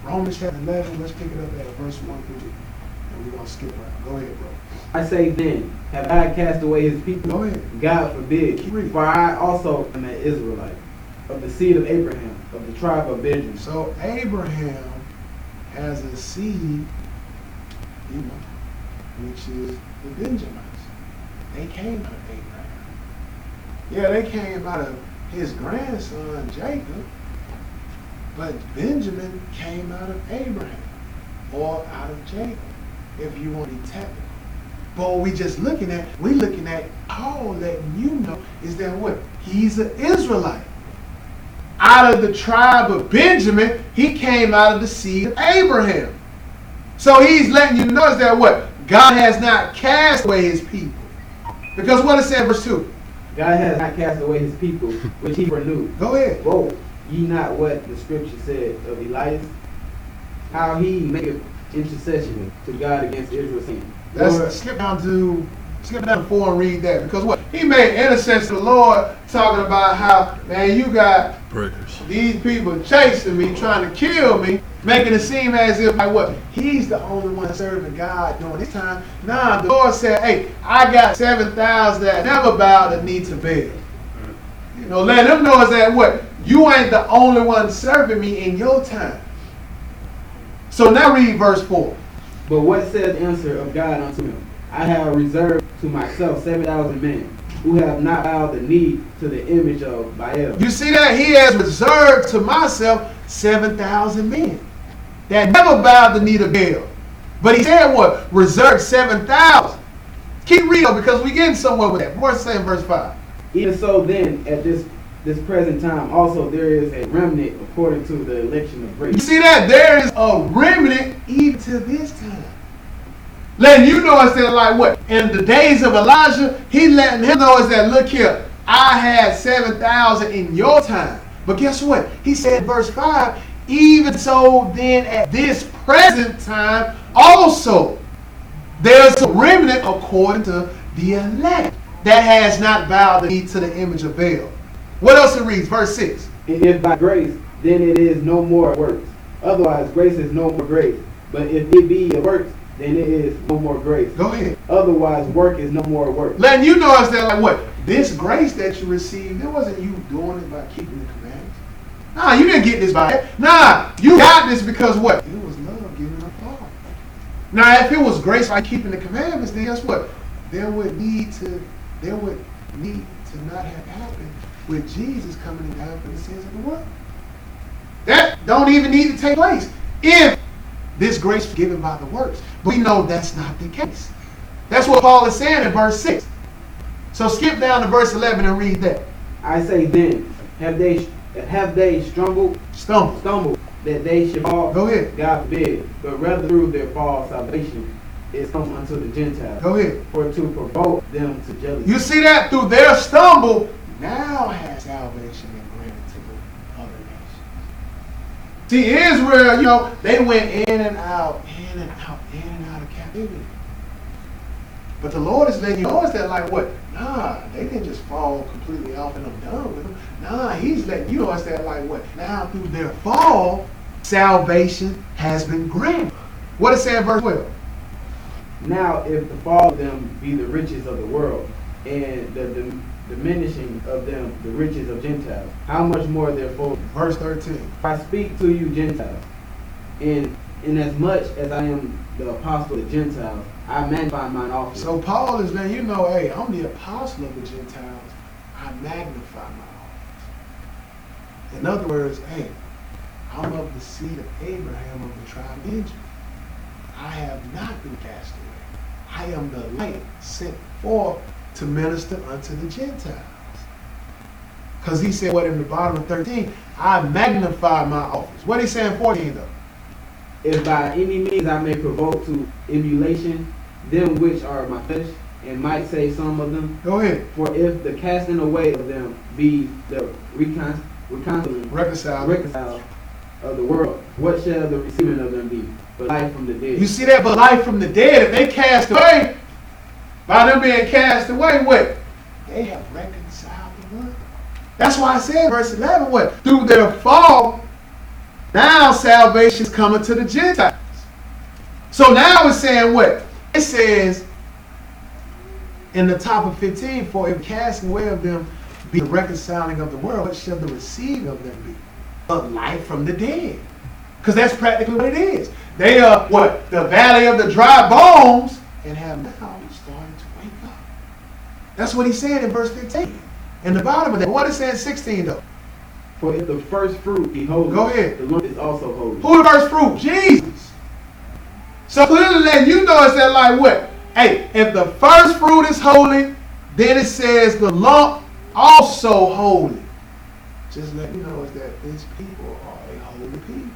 S1: Romans chapter 11, let's pick it up at verse 1 through 2. And we're going to skip around. Go ahead, bro.
S4: I say then, have God cast away his people?
S1: Go ahead.
S4: God forbid.
S1: Keep reading.
S4: For I also am an Israelite, of the seed of Abraham, of the tribe of Benjamin.
S1: So Abraham has a seed, which is the Benjamites. They came out of Abraham. Yeah, they came out of his grandson Jacob, but Benjamin came out of Abraham, or out of Jacob, if you want to be technical. But what we're looking at all letting you know is that what? He's an Israelite. Out of the tribe of Benjamin, he came out of the seed of Abraham. So he's letting you know is that what? God has not cast away his people. Because what it said in verse 2?
S4: God has not cast away his people, which he foreknew.
S1: Go ahead.
S4: Woe ye not what the scripture said of Elias, how he maketh intercession to God against Israel's sin.
S1: Let's skip down to 4 and read that. Because what? He made intercession to the Lord, talking about how, man, you got these people chasing me, trying to kill me, making it seem as if, like, what? He's the only one serving God during this time. Nah, the Lord said, hey, I got 7,000 that never bowed the knee to Baal. Let them know is that what? You ain't the only one serving me in your time. So now read verse 4.
S4: But what says the answer of God unto him? I have reserved to myself 7,000 men, who have not bowed the knee to the image of Baal.
S1: You see that? He has reserved to myself 7,000 men that never bowed the knee to Baal. But he said what? Reserved 7,000. Keep reading because we're getting somewhere with that. More say in verse 5.
S4: Even so then, at this present time, also there is a remnant according to the election of grace.
S1: You see that? There is a remnant even to this time. Letting you know is that, like what? In the days of Elijah, he letting him know is that, look here, I had 7,000 in your time. But guess what? He said in verse 5, even so then at this present time also there's a remnant according to the elect that has not bowed the knee to the image of Baal. What else it reads? Verse 6.
S4: And if by grace, then it is no more works. Otherwise, grace is no more grace. But if it be a works, then it is no more grace.
S1: Go ahead.
S4: Otherwise, work is no more work.
S1: Letting you know is that, like what? This grace that you received, it wasn't you doing it by keeping the commandments. Nah, you didn't get this by it. Nah, you got this because what? It was love given up Father. Now, if it was grace by keeping the commandments, then guess what? There would need to not have happened with Jesus coming and dying for the sins of the world. That don't even need to take place if this grace was given by the works. But we know that's not the case. That's what Paul is saying in verse 6. So skip down to verse 11 and read that.
S4: I say then, have they stumbled, that they should fall?
S1: Go ahead.
S4: God forbid. But rather through their fall, salvation is come unto the Gentiles.
S1: Go ahead.
S4: For to provoke them to jealousy.
S1: You see that? Through their stumble, now has salvation been granted to the other nations. See, Israel, they went in and out of captivity. But the Lord is letting you know is that, like what? Nah, they didn't just fall completely off and I'm done with them. Nah, he's letting you know is that, like what? Now through their fall, salvation has been granted. What it say in verse 12?
S4: Now if the fall of them be the riches of the world, and the diminishing of them the riches of Gentiles. How much more therefore,
S1: Verse 13.
S4: if I speak to you Gentiles, in as much as I am the apostle of the Gentiles, I magnify mine office.
S1: So Paul is letting you know, hey, I'm the apostle of the Gentiles. I magnify my office. In other words, hey, I'm of the seed of Abraham of the tribe of Benjamin. I have not been cast away. I am the light sent forth to minister unto the Gentiles. Because he said what in the bottom of 13, I magnify my office. What he saying 14 though?
S4: If by any means I may provoke to emulation them which are my flesh, and might save some of them.
S1: Go ahead.
S4: For if the casting away of them be the reconcile of the world, what shall the receiving of them be? But life from the dead.
S1: You see that? But life from the dead, if they cast away, by them being cast away, what? They have reconciled the world. That's why I said, verse 11, what? Through their fall, now salvation is coming to the Gentiles. So now it's saying what? It says in the top of 15, for if casting away of them be the reconciling of the world, what shall the receiving of them be? But life from the dead. Because that's practically what it is. They are what? The valley of the dry bones, and have now started to wake up. That's what he's saying in verse 15. In the bottom of that, what is saying 16 though?
S4: For if the first fruit be holy,
S1: Go ahead.
S4: the lump is also holy.
S1: Who the first fruit? Jesus. So clearly letting you know it's that like what? Hey, if the first fruit is holy, then it says the lump also holy. Just let you know is that these people are a holy people.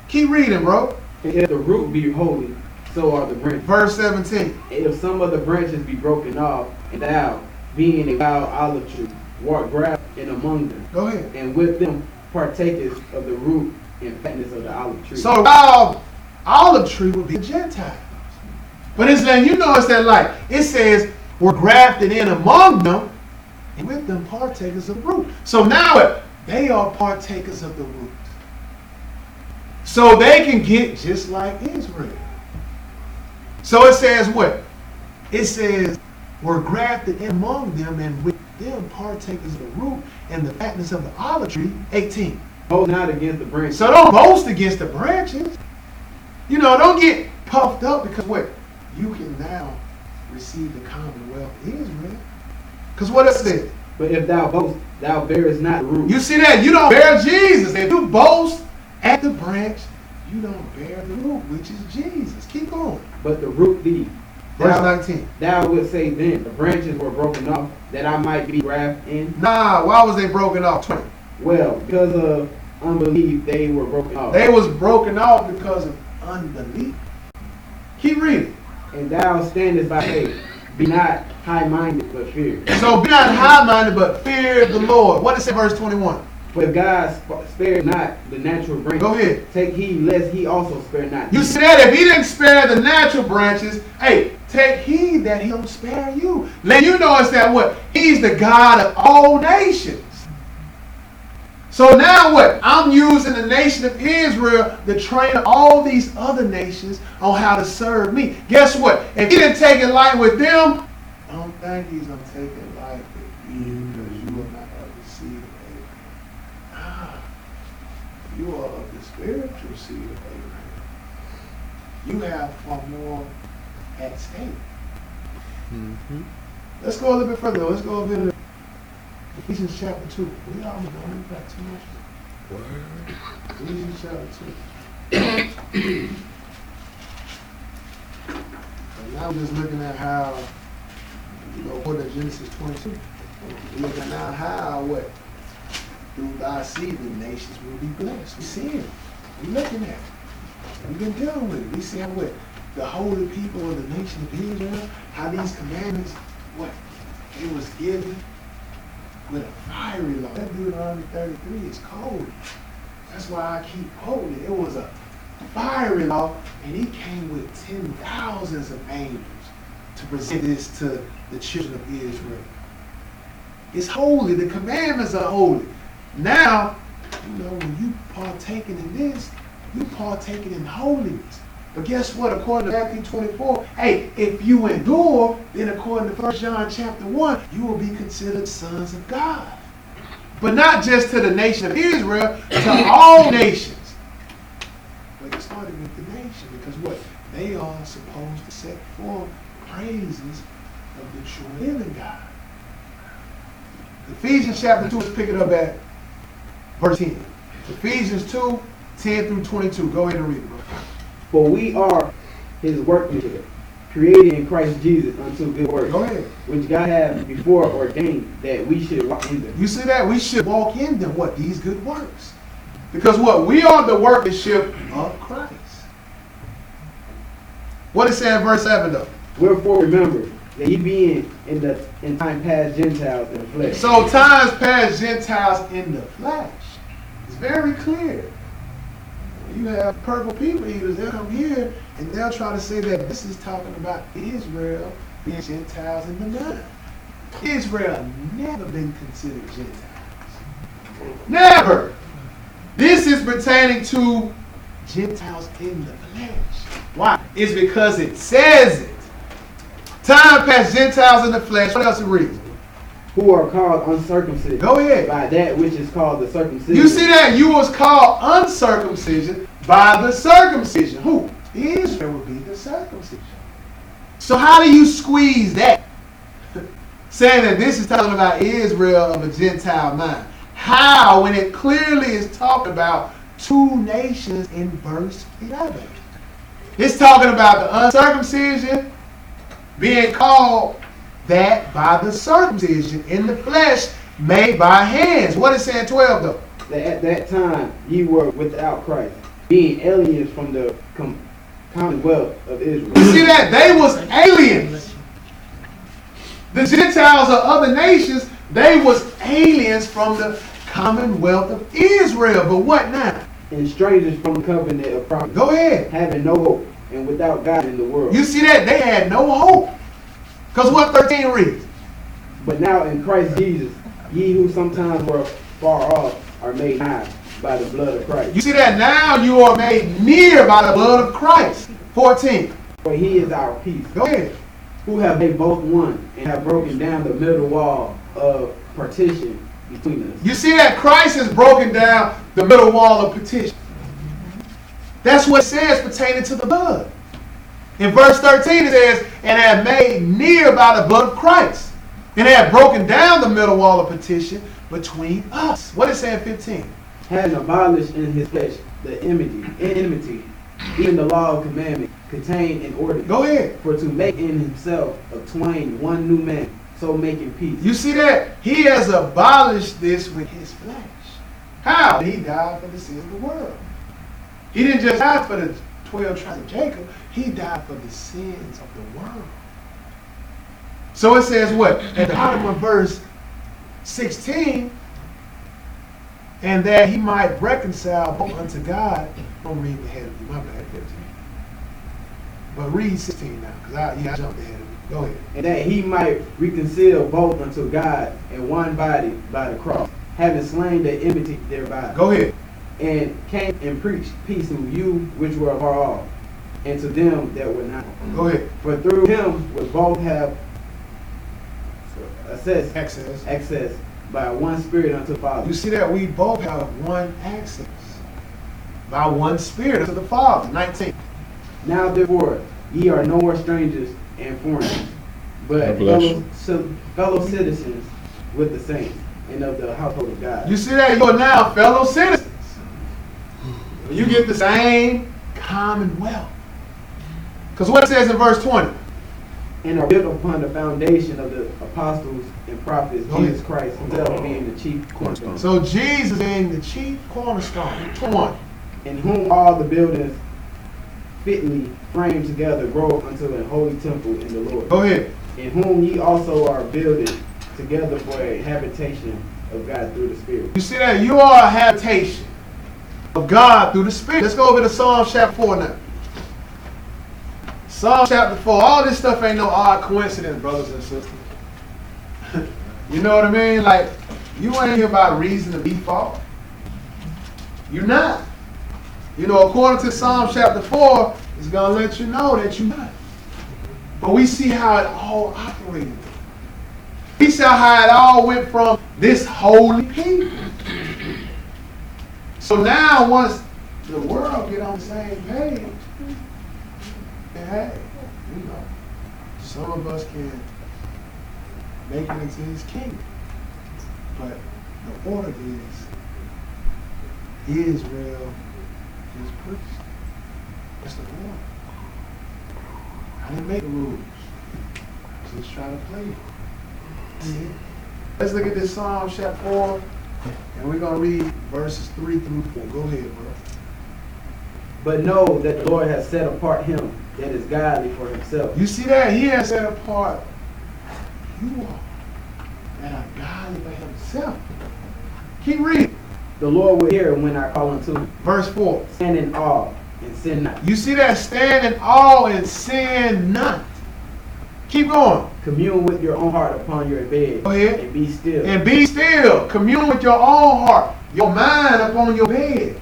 S1: Keep reading, bro.
S4: And if the root be holy, so are the branches.
S1: Verse 17.
S4: And if some of the branches be broken off, and thou, being a wild olive tree, walk graft in among them,
S1: Go ahead.
S4: and with them partakest of the root and fatness of the olive tree.
S1: So the wild olive tree would be the Gentiles. But it's letting you know it's that like it says we're grafted in among them, and with them partakers of the root. So now what? They are partakers of the root. So they can get just like Israel. So it says what? It says we're grafted in among them, and with them partakers of the root and the fatness of the olive tree. 18.
S4: Hold not against the branches.
S1: So don't boast against the branches. You know, don't get puffed up because what? You can now receive the commonwealth of Israel. Because what it says?
S4: But if thou boast, thou bearest not the root.
S1: You see that? You don't bear Jesus. If you boast at the branch, you don't bear the root, which is Jesus. Keep going.
S4: But the root thee.
S1: Verse
S4: Thou,
S1: 19.
S4: thou wilt say then, the branches were broken off, that I might be grafted in.
S1: Nah, why was they broken off? 20.
S4: Well, because of unbelief, they were broken off.
S1: They was broken off because of unbelief. Keep reading.
S4: And thou standest by faith. Be not high-minded, but fear.
S1: So be not high-minded, but fear the Lord. What is it, verse 21?
S4: For if God spared not the natural branches,
S1: Go ahead.
S4: take heed lest he also spare not
S1: You
S4: thee.
S1: see that? If he didn't spare the natural branches, hey, take heed that he don't spare you. Let you know it's that what? He's the God of all nations. So now what? I'm using the nation of Israel to train all these other nations on how to serve me. Guess what? If he didn't take it light with them, I don't think he's going to take it light with you because you are not of the seed of Abraham. Ah, you are of the spiritual seed of Abraham. You have far more at stake. Let's go a little bit further. Let's go a bit. Ephesians chapter 2. We almost don't back too much. Ephesians chapter 2. So now we're just looking at how, you know, what is Genesis 22. We're looking at now how what? Through thy seed the nations will be blessed. We see it. We're looking at it. We've been dealing with it. We see how what? The holy people of the nation of Israel, how these commandments, what? It was given with a fiery law. That Deuteronomy 33 is cold. That's why I keep quoting it. It was a fiery law, and he came with 10,000s of angels to present this to the children of Israel. It's holy. The commandments are holy. Now, you know, when you partaking in this, you partaking in holiness. But guess what? According to Matthew 24, hey, if you endure, then according to 1 John chapter 1, you will be considered sons of God. But not just to the nation of Israel, to all nations. But it started with the nation because what? They are supposed to set forth praises of the true living God. Ephesians chapter 2, let's pick it up at verse 10. Ephesians 2, 10 through 22. Go ahead and read it, bro.
S4: For we are his workmanship, created in Christ Jesus unto good works,
S1: Go ahead.
S4: which God hath before ordained that we should walk in them.
S1: You see that? We should walk in them. What? These good works. Because what? We are the workmanship of Christ. What it say in verse 7 though?
S4: Wherefore remember that ye being in time past Gentiles in the flesh.
S1: So times past Gentiles in the flesh. It's very clear. You have purple people eaters, they'll come here and they'll try to say that this is talking about Israel being Gentiles in the mind. Israel never been considered Gentiles. Never. This is pertaining to Gentiles in the flesh. Why? It's because it says it. Time past Gentiles in the flesh. What else it reads?
S4: Who are called uncircumcision
S1: Go ahead.
S4: by that which is called the circumcision.
S1: You see that? You was called uncircumcision by the circumcision. Who? Israel would be the circumcision. So how do you squeeze that? Saying that this is talking about Israel of a Gentile mind. How, when it clearly is talking about two nations in verse 11? It's talking about the uncircumcision being called that by the circumcision in the flesh made by hands. What is saying 12 though?
S4: That at that time ye were without Christ, being aliens from the commonwealth of Israel.
S1: You see that? They was aliens. The Gentiles of other nations, they was aliens from the commonwealth of Israel. But what now?
S4: And strangers from the covenant of promise,
S1: Go ahead.
S4: having no hope, and without God in the world.
S1: You see that? They had no hope. Because what 13 reads?
S4: But now in Christ Jesus, ye who sometimes were far off are made nigh by the blood of Christ.
S1: You see that? Now you are made near by the blood of Christ. 14.
S4: For he is our peace,
S1: Go ahead.
S4: who have made both one, and have broken down the middle wall of partition between us.
S1: You see that? Christ has broken down the middle wall of petition. That's what it says pertaining to the blood. In verse 13 it says, and have made near by the blood of Christ, and have broken down the middle wall of petition between us. What is saying 15?
S4: Having abolished in his flesh the enmity, even the law of commandment contained in order.
S1: Go ahead.
S4: For to make in himself of twain one new man, so making peace.
S1: You see that? He has abolished this with his flesh. How? He died for the sins of the world. He didn't just die for the 12 tribes of Jacob. He died for the sins of the world. So it says what? At the bottom of verse 16, and that he might reconcile both unto God. Don't read ahead of you. My bad. 15. But read 16 now, because I jumped ahead of you. Go ahead.
S4: And that he might reconcile both unto God in one body by the cross, having slain the enmity thereby.
S1: Go ahead.
S4: And came and preached peace to you which were afar off, and to them that were not.
S1: Go ahead.
S4: For through him we both have access by one Spirit unto the Father.
S1: You see that? We both have one access by one Spirit unto the Father. 19.
S4: Now therefore ye are no more strangers and foreigners, but
S3: God bless
S4: fellow citizens with the saints and of the household of God.
S1: You see that? You are now fellow citizens. You get the same commonwealth. Because what it says in verse 20?
S4: And are built upon the foundation of the apostles and prophets, Jesus Christ himself being the chief cornerstone.
S1: So Jesus being the chief cornerstone. 21.
S4: In whom all the buildings fitly framed together grow unto an holy temple in the Lord.
S1: Go ahead.
S4: In whom ye also are builded together for a habitation of God through the Spirit.
S1: You see that? You are a habitation of God through the Spirit. Let's go over to Psalm chapter 4 now. Psalm chapter 4. All this stuff ain't no odd coincidence, brothers and sisters. You know what I mean? Like, you ain't here by reason of default. You're not. You know, according to Psalm chapter 4, It's going to let you know that you're not. But we see how it all operated. We see how it all went from this holy people. So now once the world get on the same page, and hey, you know, some of us can make it into his kingdom. But the order is Israel is priest. That's the order. I didn't make the rules. So let's try to play it. Yeah. Let's look at this Psalm chapter 4, and we're going to read verses 3 through 4. Go ahead, bro.
S4: But know that the Lord has set apart him that is godly for himself.
S1: You see that? He has set apart you all that are godly for himself. Keep reading.
S4: The Lord will hear when I call unto him.
S1: Verse 4.
S4: Stand in awe and sin not.
S1: You see that? Stand in awe and sin not. Keep going.
S4: Commune with your own heart upon your bed.
S1: Go ahead.
S4: And be still.
S1: And be still. Commune with your own heart, your mind upon your bed.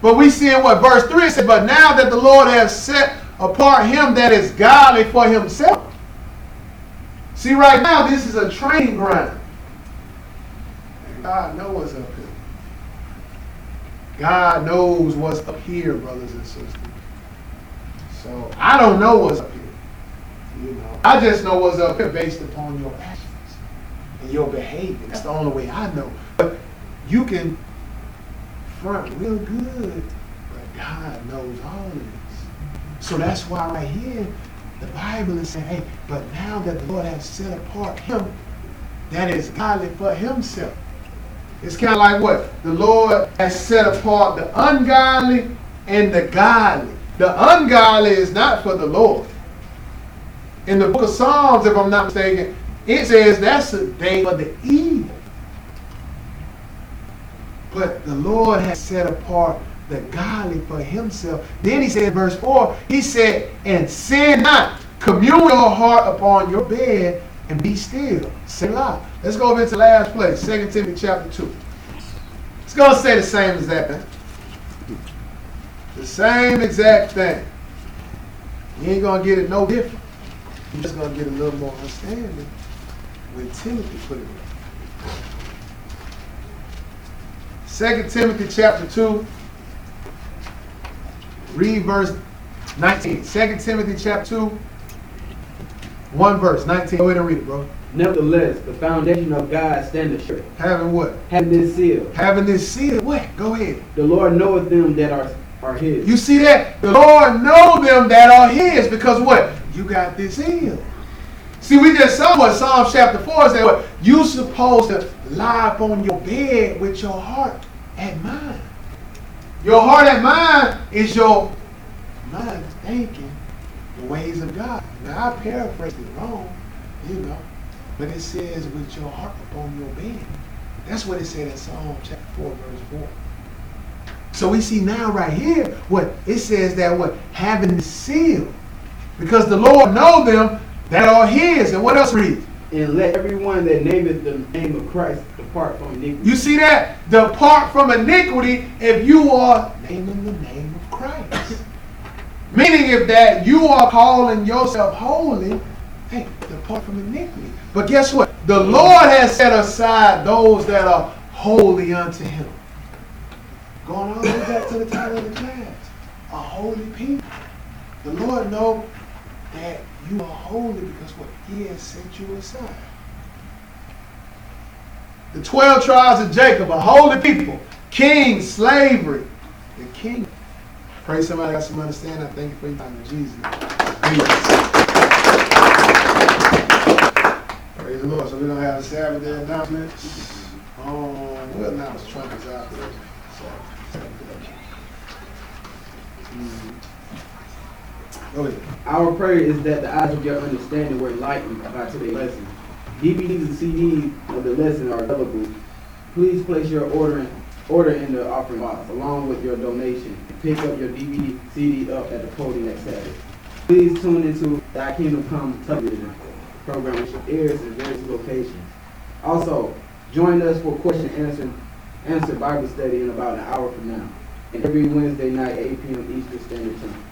S1: But we see in what verse 3 said, but now that the Lord has set apart him that is godly for himself. See, right now, this is a training ground. And God knows what's up here. God knows what's up here, brothers and sisters. So I don't know what's up here. You know, I just know what's up here based upon your actions and your behavior. That's the only way I know. But you can front real good, but God knows all of this. So that's why right here, the Bible is saying, hey, but now that the Lord has set apart him that is godly for himself. It's kind of like what? The Lord has set apart the ungodly and the godly. The ungodly is not for the Lord. In the book of Psalms, if I'm not mistaken, it says that's a day for the evil. But the Lord has set apart the godly for himself. Then he said, verse 4, he said, and sin not. Commune your heart upon your bed and be still. Selah. Let's go over into the last place, 2 Timothy chapter 2. It's going to say the same exact thing. The same exact thing. You ain't going to get it no different. You're just going to get a little more understanding when Timothy put it in. 2 Timothy chapter 2, read verse 19. 2 Timothy chapter 2, 1 verse 19. Go ahead and read it, bro.
S4: Nevertheless, the foundation of God standeth sure.
S1: Having what?
S4: Having this seal.
S1: Having this seal. What? Go ahead.
S4: The Lord knoweth them that are his.
S1: You see that? The Lord know them that are his. Because what? You got this seal. See, we just saw what Psalm chapter 4 said. What? You supposed to lie up on your bed with your heart and mind. Your heart and mind is your mind thinking the ways of God. Now, I paraphrased it wrong, you know. But it says with your heart upon your bed. That's what it said in Psalm chapter 4, verse 4. So we see now right here what it says that what? Having the seal. Because the Lord know them that are his. And what else reads?
S4: And let everyone that nameth the name of Christ depart from iniquity.
S1: You see that? Depart from iniquity if you are naming the name of Christ. Meaning if that you are calling yourself holy, hey, depart from iniquity. But guess what? The Lord has set aside those that are holy unto him. Going all the way back to the title of the class. A holy people. The Lord knows that you are holy because what? He has set you aside. The 12 tribes of Jacob are holy people. King, slavery. The king. Pray somebody got some understanding. I thank you for your time in Jesus. Praise the Lord. So we're going to have a Sabbath day announcements. We'll announce trumpets out there. Go ahead.
S4: Our prayer is that the eyes of your understanding were enlightened by today's lesson. DVDs and CDs of the lesson are available. Please place your order in the offering box along with your donation. Pick up your DVD, CD up at the podium next Saturday. Please tune into Thy Kingdom Come television program, which airs in various locations. Also, join us for question and answer Bible study in about an hour from now. and every Wednesday night, 8 p.m. Eastern Standard Time.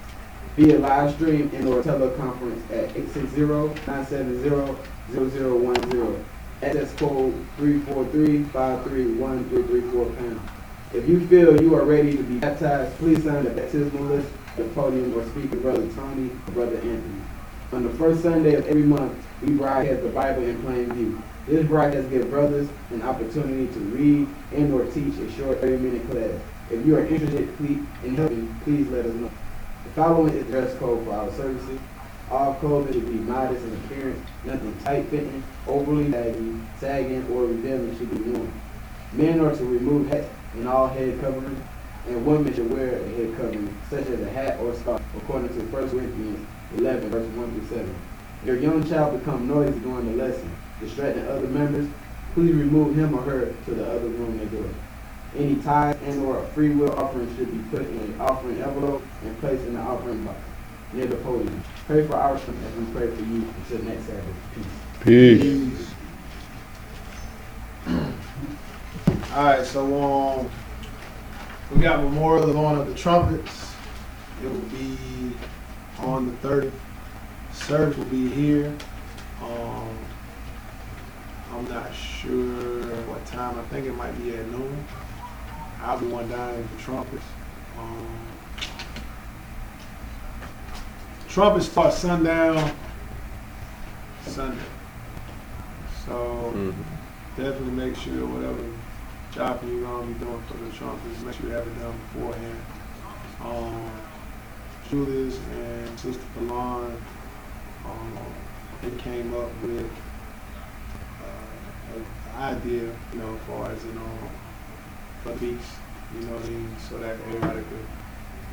S4: Via live stream and or teleconference at 860-970-0010. Access code 343-531-334#. If you feel you are ready to be baptized, please sign the baptismal list at the podium or speak to Brother Tony or Brother Anthony. On the first Sunday of every month, we broadcast the Bible in plain view. This broadcast gives brothers an opportunity to read and or teach a short 30-minute class. If you are interested in helping, please let us know. The following is dress code for our services. All clothing should be modest in appearance, nothing tight-fitting, overly baggy, sagging, or revealing should be worn. Men are to remove hats and all head coverings, and women should wear a head covering, such as a hat or scarf, according to 1 Corinthians 11, verse 1 through 7. If your young child becomes noisy during the lesson, distracting other members, please remove him or her to the other room next door. Any tithe and or free will offering should be put in an offering envelope and placed in the offering box near the podium. Pray for our strength as we pray for you until next Sabbath. Peace.
S3: Peace.
S1: Alright, so we got Memorial Blowing of the Trumpets. It will be on the 30th. Service will be here. I'm not sure what time. I think it might be at noon. I'll be one down for trumpets. Trumpets start sundown Sunday. So definitely make sure whatever job you're gonna be doing for the trumpets, make sure you have it done beforehand. Julius and Sister Falon, they came up with an idea, you know, as far as, for the beach, you know what I mean, so that everybody could,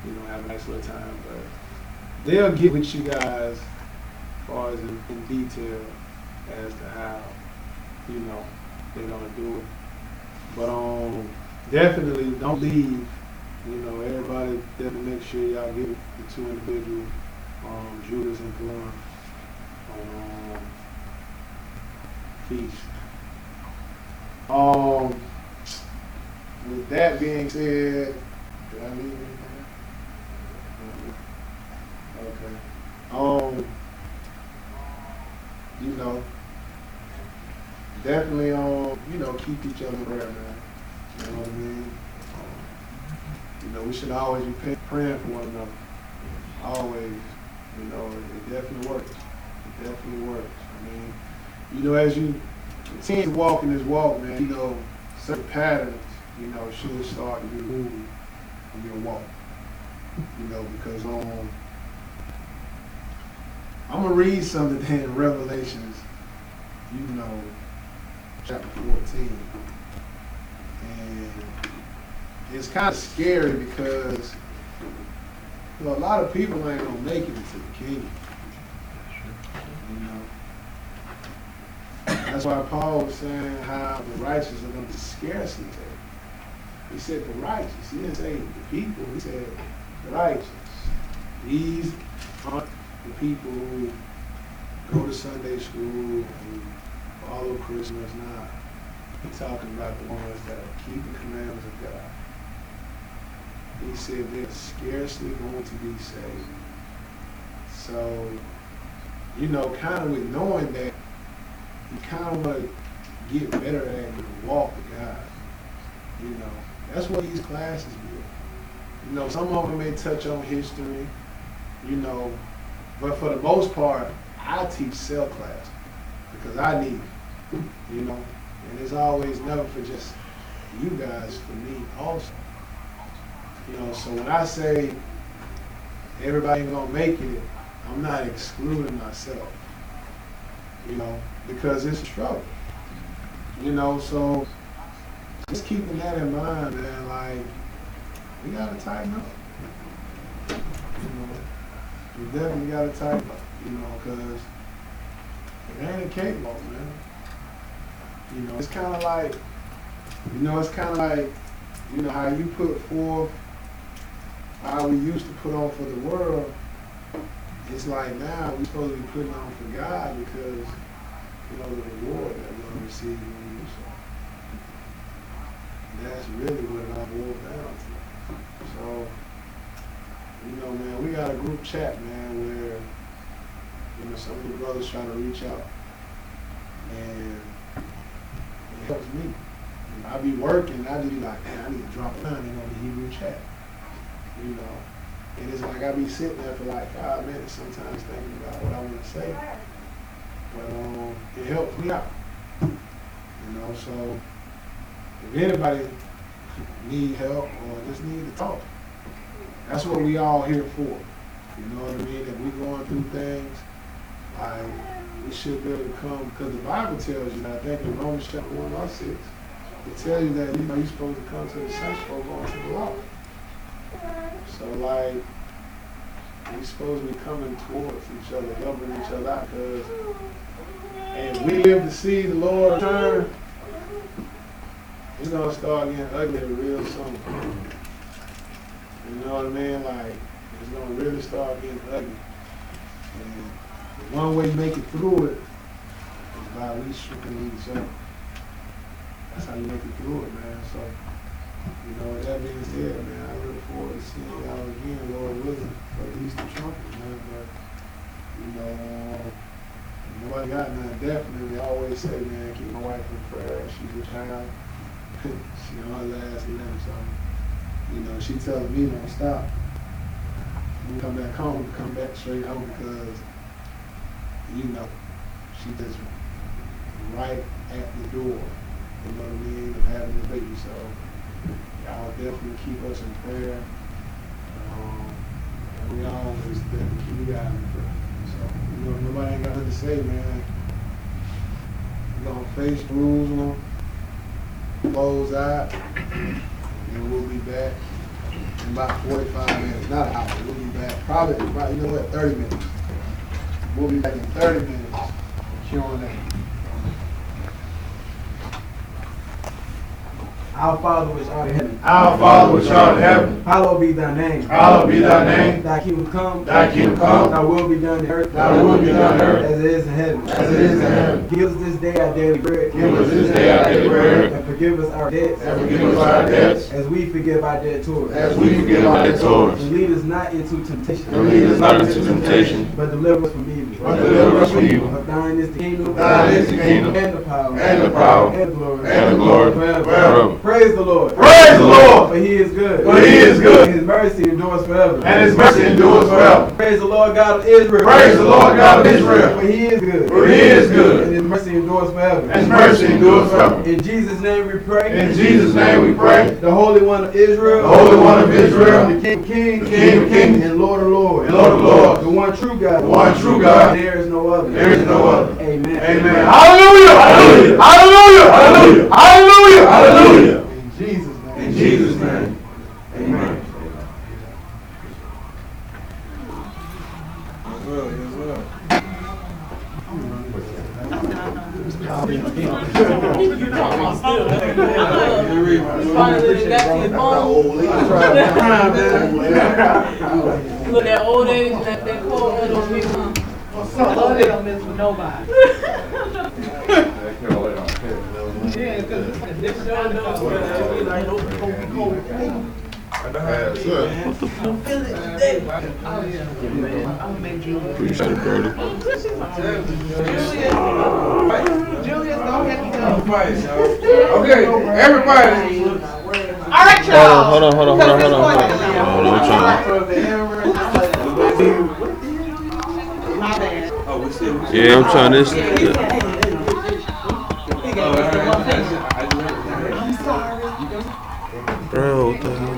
S1: you know, have a nice little time. But they'll get with you guys as far as in detail as to how, you know, they're gonna do it. But definitely don't leave. You know, everybody definitely make sure y'all get the two individuals, Judas and Falon, feast. With that being said, did I leave anything? Okay. You know, definitely, you know, keep each other in prayer, man. You know what I mean? You know, we should always be praying for one another. Always. You know, it definitely works. It definitely works. I mean, you know, as you continue to walk in this walk, man, you know, certain patterns, you know, should start to be removed from your walk. You know, because I'm going to read something in Revelations, you know, chapter 14. And it's kind of scary because, you know, a lot of people ain't going to make it into the kingdom. You know? That's why Paul was saying how the righteous are going to scarcely take. He said the righteous. He didn't say the people. He said the righteous. These aren't the people who go to Sunday school and follow Christmas. Nah. He's talking about the ones that keep the commandments of God. He said they're scarcely going to be saved. So, you know, kind of with knowing that, you kind of want to get better at the walk with God. You know, that's what these classes do. You know, some of them may touch on history, you know, but for the most part, I teach cell class because I need it, you know, and it's always never for just you guys, for me also. You know, so when I say everybody ain't gonna make it, I'm not excluding myself, you know, because it's a struggle, you know, so just keeping that in mind, man, like, we gotta tighten up, you know, we definitely gotta tighten up, you know, because it ain't a cakewalk, man. You know, it's kind of like, you know, how you put forth how we used to put on for the world. It's like now we're supposed to be putting on for God because, you know, the reward that we're going to receive when we do so. That's really what it all boils down to. So group chat, man, where some of the brothers try to reach out, and it helps me. I be working, I just be like, man, I need to drop a line in on the Hebrew chat, And it's like I be sitting there for like 5 minutes sometimes thinking about what I want to say, but it helps me out, So if anybody need help or just need to talk, that's what we all here for. You know what I mean? If we going through things, like we should be able to come, because the Bible tells you, I think in Romans chapter 1 verse 6, it tells you that you're supposed to come to the saints before going to the law. So like, we're supposed to be coming towards each other, helping each other out, because if we live to see the Lord return, it's gonna start getting ugly real soon. You know what I mean? Like, it's gonna really start getting ugly. And the one way you make it through it is by at least strengthening each other. That's how you make it through it, man. So, with that being said, man, I look forward to seeing y'all again, Lord willing, for the Easter trumpet, man. But, nobody got none. Definitely, I always say, man, keep my wife in prayer. She's a child. She on her last limb, so, she telling me don't stop. When we come back home, we come back straight home because, she just right at the door, of having a baby. So, y'all definitely keep us in prayer. And we always definitely keep you guys in prayer. So, nobody ain't got nothing to say, man. We're going to face Jerusalem, close out, and we'll be back in about 45 minutes. Not an hour. We'll be back probably 30 minutes. We'll be back in 30 minutes. Q&A.
S4: Our Father which art in heaven.
S5: Our Father which art in heaven.
S4: Hallowed be thy name.
S5: Hallowed be thy name.
S4: Thy kingdom come.
S5: Thy kingdom come.
S4: Thy will be done in earth.
S5: Thy will be done in earth.
S4: As it is in heaven.
S5: As it is in heaven.
S4: Give us this day our daily bread.
S5: Give us this day our daily bread.
S4: And forgive us our debts.
S5: And forgive us our debts.
S4: As we forgive our debtors.
S5: As we forgive our debtors.
S4: And lead us not into temptation.
S5: And lead us not into temptation.
S4: But deliver us from evil.
S5: But deliver us from evil.
S4: For thine is the kingdom.
S5: Thine is the kingdom.
S4: And the power.
S5: And the power.
S4: And the glory.
S5: And the glory.
S4: Forever. Praise the Lord.
S5: Praise the Lord.
S4: For he is good.
S5: For he is good.
S4: And his mercy endures forever.
S5: And his mercy endures forever.
S4: Praise the Lord God of Israel.
S5: Praise the Lord God of Israel.
S4: For he is good.
S5: For he is good.
S4: And his mercy endures forever.
S5: And his mercy endures forever.
S4: In Jesus' name we pray.
S5: In Jesus' name we pray.
S4: The Holy One of Israel.
S5: The Holy One of Israel.
S4: The King of Kings.
S5: King of Kings.
S4: And Lord of Lords.
S5: And Lord of Lords.
S4: The one true God.
S5: The one true God.
S4: There is no other.
S5: There is no other.
S4: Amen.
S5: Amen. Hallelujah. Hallelujah. Hallelujah. Hallelujah. Hallelujah. Hallelujah.
S1: In Jesus' name.
S5: In Jesus' name. Amen.
S6: Finally got to your phone. Look, that old age, that cold, that don't mean nothing. Oh, they don't mess with nobody. Yeah, because this show knows that we like, cold. Don't feel it today. Oh, yeah. I'll make you.
S3: Appreciate it, brother.
S6: Julius, go ahead and go.
S5: Okay, everybody.
S6: All right, y'all.
S3: Hold on.
S6: Hold on,
S3: I'm
S6: my bad.
S3: Yeah, I'm trying this.
S6: I'm sorry.
S3: Bro, what the hell?